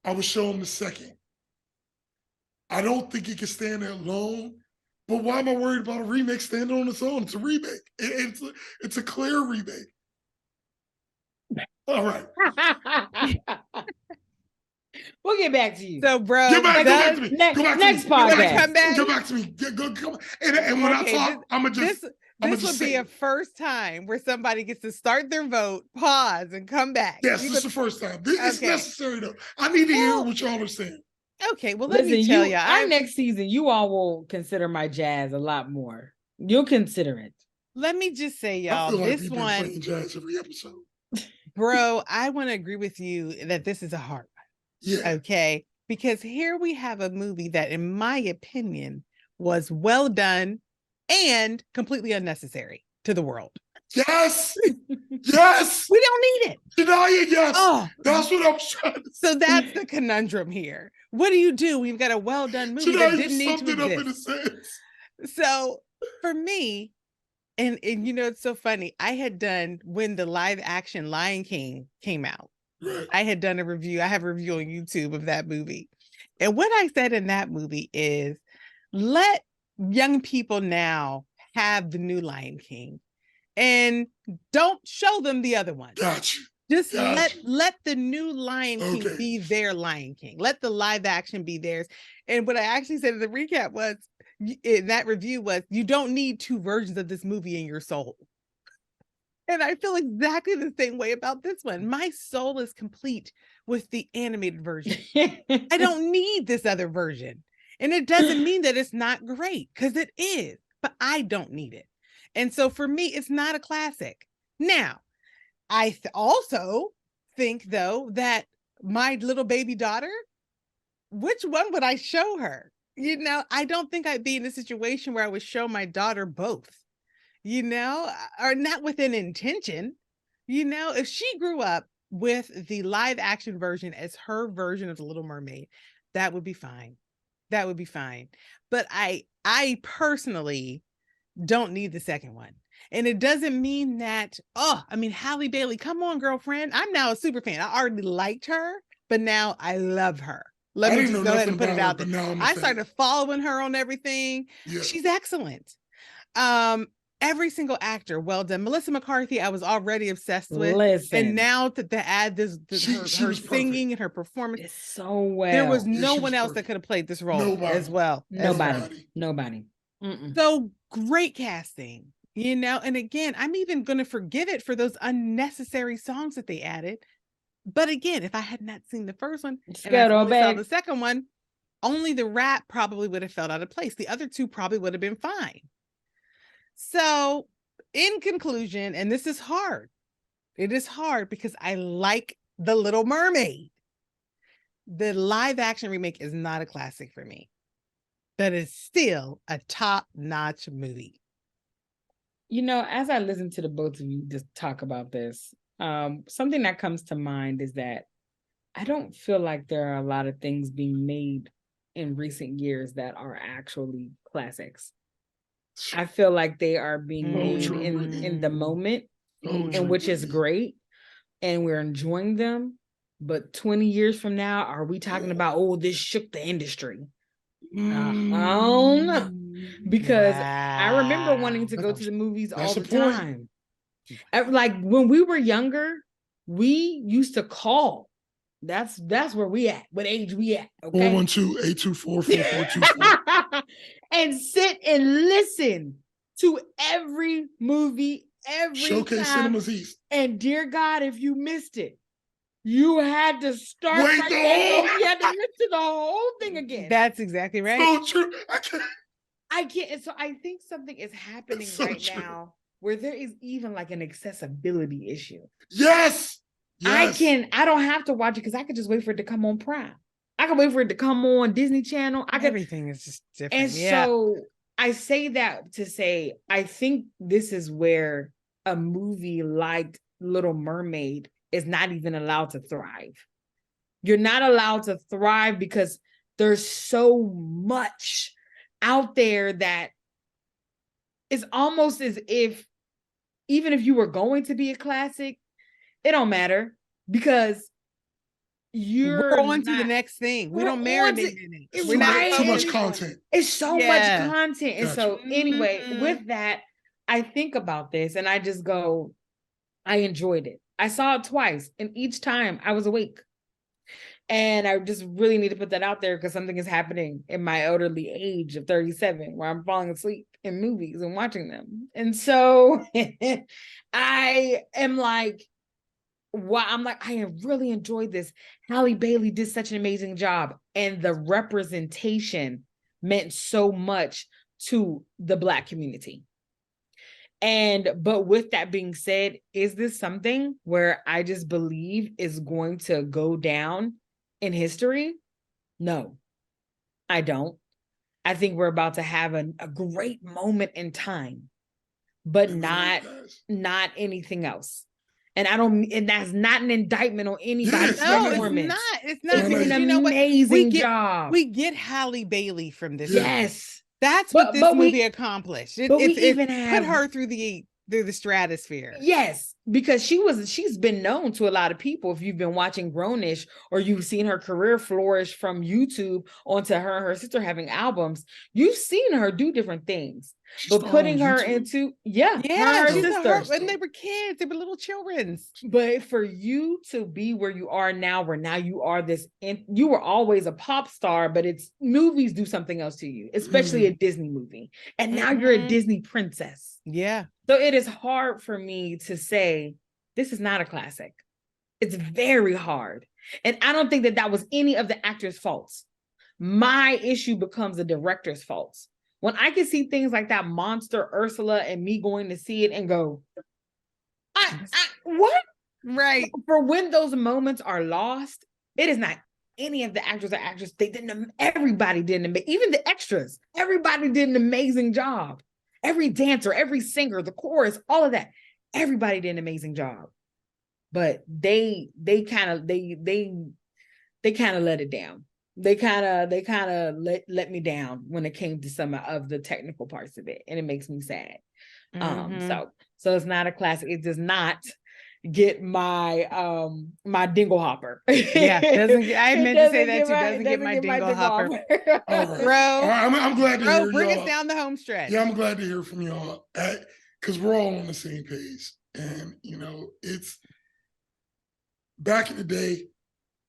I would show them the second. I don't think it can stand there alone. But why am I worried about a remake standing on its own? It's a remake. It's a clear remake. All right. We'll get back to you. So, bro, go back to me. Next podcast. Come back. Go back to me. Go. And when I talk, I'm gonna just. This would be a first time where somebody gets to start their vote, pause, and come back. Yes, this is the first time. It's necessary though. I need to hear what y'all are saying. Okay, well, let me tell you. Our next season, you all will consider my jazz a lot more. You'll consider it. Let me just say, y'all, I feel like this we've one, been playing jazz every episode. Bro, I want to agree with you that this is a hard one. Yeah. Okay, because here we have a movie that, in my opinion, was well done and completely unnecessary to the world. Yes. Yes. We don't need it. Deny it, yes. Oh, that's what I'm trying to say. So that's the conundrum here. What do? We've got a well-done movie that didn't need to exist. So for me, and you know, it's so funny. I had done, when the live action Lion King came out, right. I had done a review. I have a review on YouTube of that movie. And what I said in that movie is, let young people now have the new Lion King and don't show them the other one. Gotcha. Just let the new Lion King be their Lion King. Let the live action be theirs. And what I actually said in the recap was, in that review was, you don't need two versions of this movie in your soul. And I feel exactly the same way about this one. My soul is complete with the animated version. I don't need this other version. And it doesn't mean that it's not great, because it is, but I don't need it. And so for me, it's not a classic. Now, I also think, though, that my little baby daughter, which one would I show her? You know, I don't think I'd be in a situation where I would show my daughter both, you know, or not with an intention. You know, if she grew up with the live action version as her version of the Little Mermaid, that would be fine. That would be fine. But I personally don't need the second one. And it doesn't mean that, Halle Bailey, come on, girlfriend. I'm now a super fan. I already liked her, but now I love her. Let me just go ahead and put it out there. I started following her on everything. Yeah. She's excellent. Every single actor, well done. Melissa McCarthy, I was already obsessed with. And now to add her singing and her performance. It's so well. There was no one else that could have played this role as well. Nobody. Mm-mm. So great casting, you know, and again, I'm even going to forgive it for those unnecessary songs that they added. But again, if I had not seen the first one and I only saw the second one, only the rap probably would have felt out of place. The other two probably would have been fine. So in conclusion, and this is hard, it is hard because I like The Little Mermaid. The live action remake is not a classic for me, but it's still a top-notch movie. You know, as I listen to the both of you just talk about this, something that comes to mind is that I don't feel like there are a lot of things being made in recent years that are actually classics. I feel like they are being made in the moment, and which is great, and we're enjoying them. But 20 years from now, are we talking about, this shook the industry? Because I remember wanting to go to the movies all the time. Like when we were younger, we used to call. That's where we at. What age we at? Okay. 412-824-4424. And sit and listen to every movie every Showcase time. Cinemas East. And dear God, if you missed it, you had to start. You had to listen to the whole thing again. That's exactly right. So true. I can't. And so I think something is happening now where there is even like an accessibility issue. Yes. I don't have to watch it because I could just wait for it to come on Prime. I can wait for it to come on Disney Channel. Everything is just different. And so I say that to say, I think this is where a movie like Little Mermaid is not even allowed to thrive. You're not allowed to thrive because there's so much out there that it's almost as if even if you were going to be a classic, it don't matter because we're on to the next thing. We don't marinate in it. We're not too much content. It's so much content. And so anyway, with that, I think about this and I just go, I enjoyed it. I saw it twice and each time I was awake. And I just really need to put that out there because something is happening in my elderly age of 37 where I'm falling asleep in movies and watching them. And so I am like, wow, I'm like, I have really enjoyed this. Halle Bailey did such an amazing job. And the representation meant so much to the Black community. But with that being said, is this something where I just believe is going to go down in history? No, I don't. I think we're about to have a great moment in time, but not anything else. And that's not an indictment on anybody's performance. It's not. It's an amazing job. We get Halle Bailey from this. Yes. That's what this movie accomplished. It put her through the stratosphere. Yes, because she's been known to a lot of people. If you've been watching Grownish or you've seen her career flourish from YouTube onto her and her sister having albums, you've seen her do different things. But putting her into her sister, when they were kids, they were little children. But for you to be where you are now, where now you are you were always a pop star, but it's movies do something else to you, especially a Disney movie, and now you're a Disney princess. Yeah. So it is hard for me to say this is not a classic. It's very hard, and I don't think that was any of the actors' faults. My issue becomes the director's faults. When I can see things like that monster Ursula and me going to see it and go, what? Right. For when those moments are lost, it is not any of the actors or actresses. Everybody did even the extras. Everybody did an amazing job. Every dancer, every singer, the chorus, all of that. Everybody did an amazing job. But they kind of let it down. They kind of let me down when it came to some of the technical parts of it, and it makes me sad. So it's not a classic. It does not get my my dingle hopper. Yeah, I meant to say that too. Doesn't get my dingle hopper. Bro, I'm glad to hear. Bring us down the home stretch. Yeah, I'm glad to hear from y'all because we're all on the same page, and it's back in the day,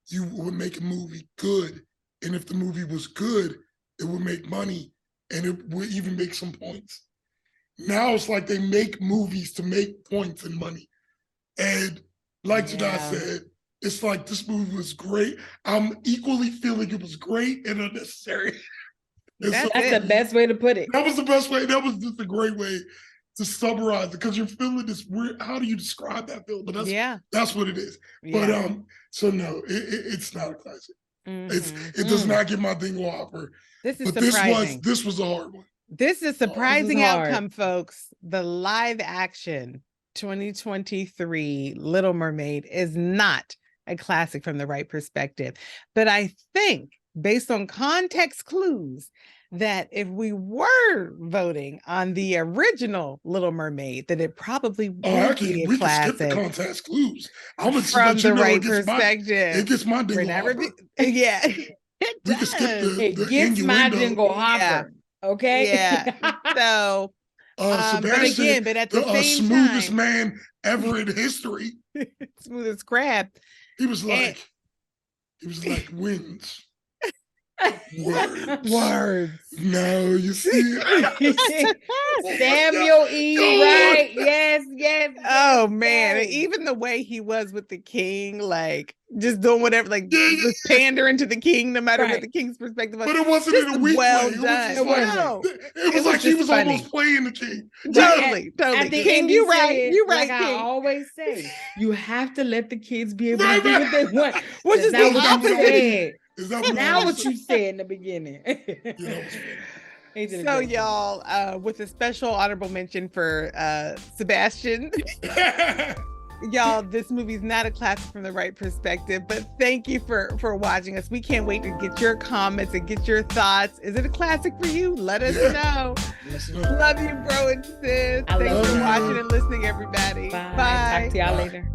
you would make a movie good. And if the movie was good, it would make money and it would even make some points. Now it's like they make movies to make points and money. And like Jedi said, it's like this movie was great. I'm equally feeling it was great and unnecessary. That's the best way to put it. That was the best way. That was just a great way to summarize it because you're feeling this weird. How do you describe that film? But that's what it is. Yeah. But so no, it's not a classic. It does not get my dingle hopper. This is surprising. This was a hard one. This is a surprising outcome, folks. The live action 2023 Little Mermaid is not a classic from the Wright perspective. But I think based on context clues that if we were voting on the original Little Mermaid, that it probably would be a classic. Can skip the context clues. I'm gonna from the Wright perspective. It gets my dingle hopper. Yeah, we can skip it gets my dingle hopper. Okay. Yeah. So, but again, but at the same smoothest time, man ever in history, smoothest crab. He was like winds. Words. No, you see. Samuel E. Wright. Yes. Oh man. And even the way he was with the king, like just doing whatever, like just pandering to the king, no matter what the king's perspective was. But it wasn't in a weak way. It was like he was funny. Almost playing the king. Totally. King, you right. Like King. I always say, you have to let the kids be able to do what they want. Which is what you said. Is that what Now I what was- you said in the beginning. Yeah, He did a So great job. y'all, with a special honorable mention for Sebastian. Y'all, this movie is not a classic from the Wright perspective, but thank you for watching us. We can't wait to get your comments and get your thoughts. Is it a classic for you? Let us know. Love you, bro and sis. I Thanks love for you. watching and listening, everybody. Bye. Talk to y'all later.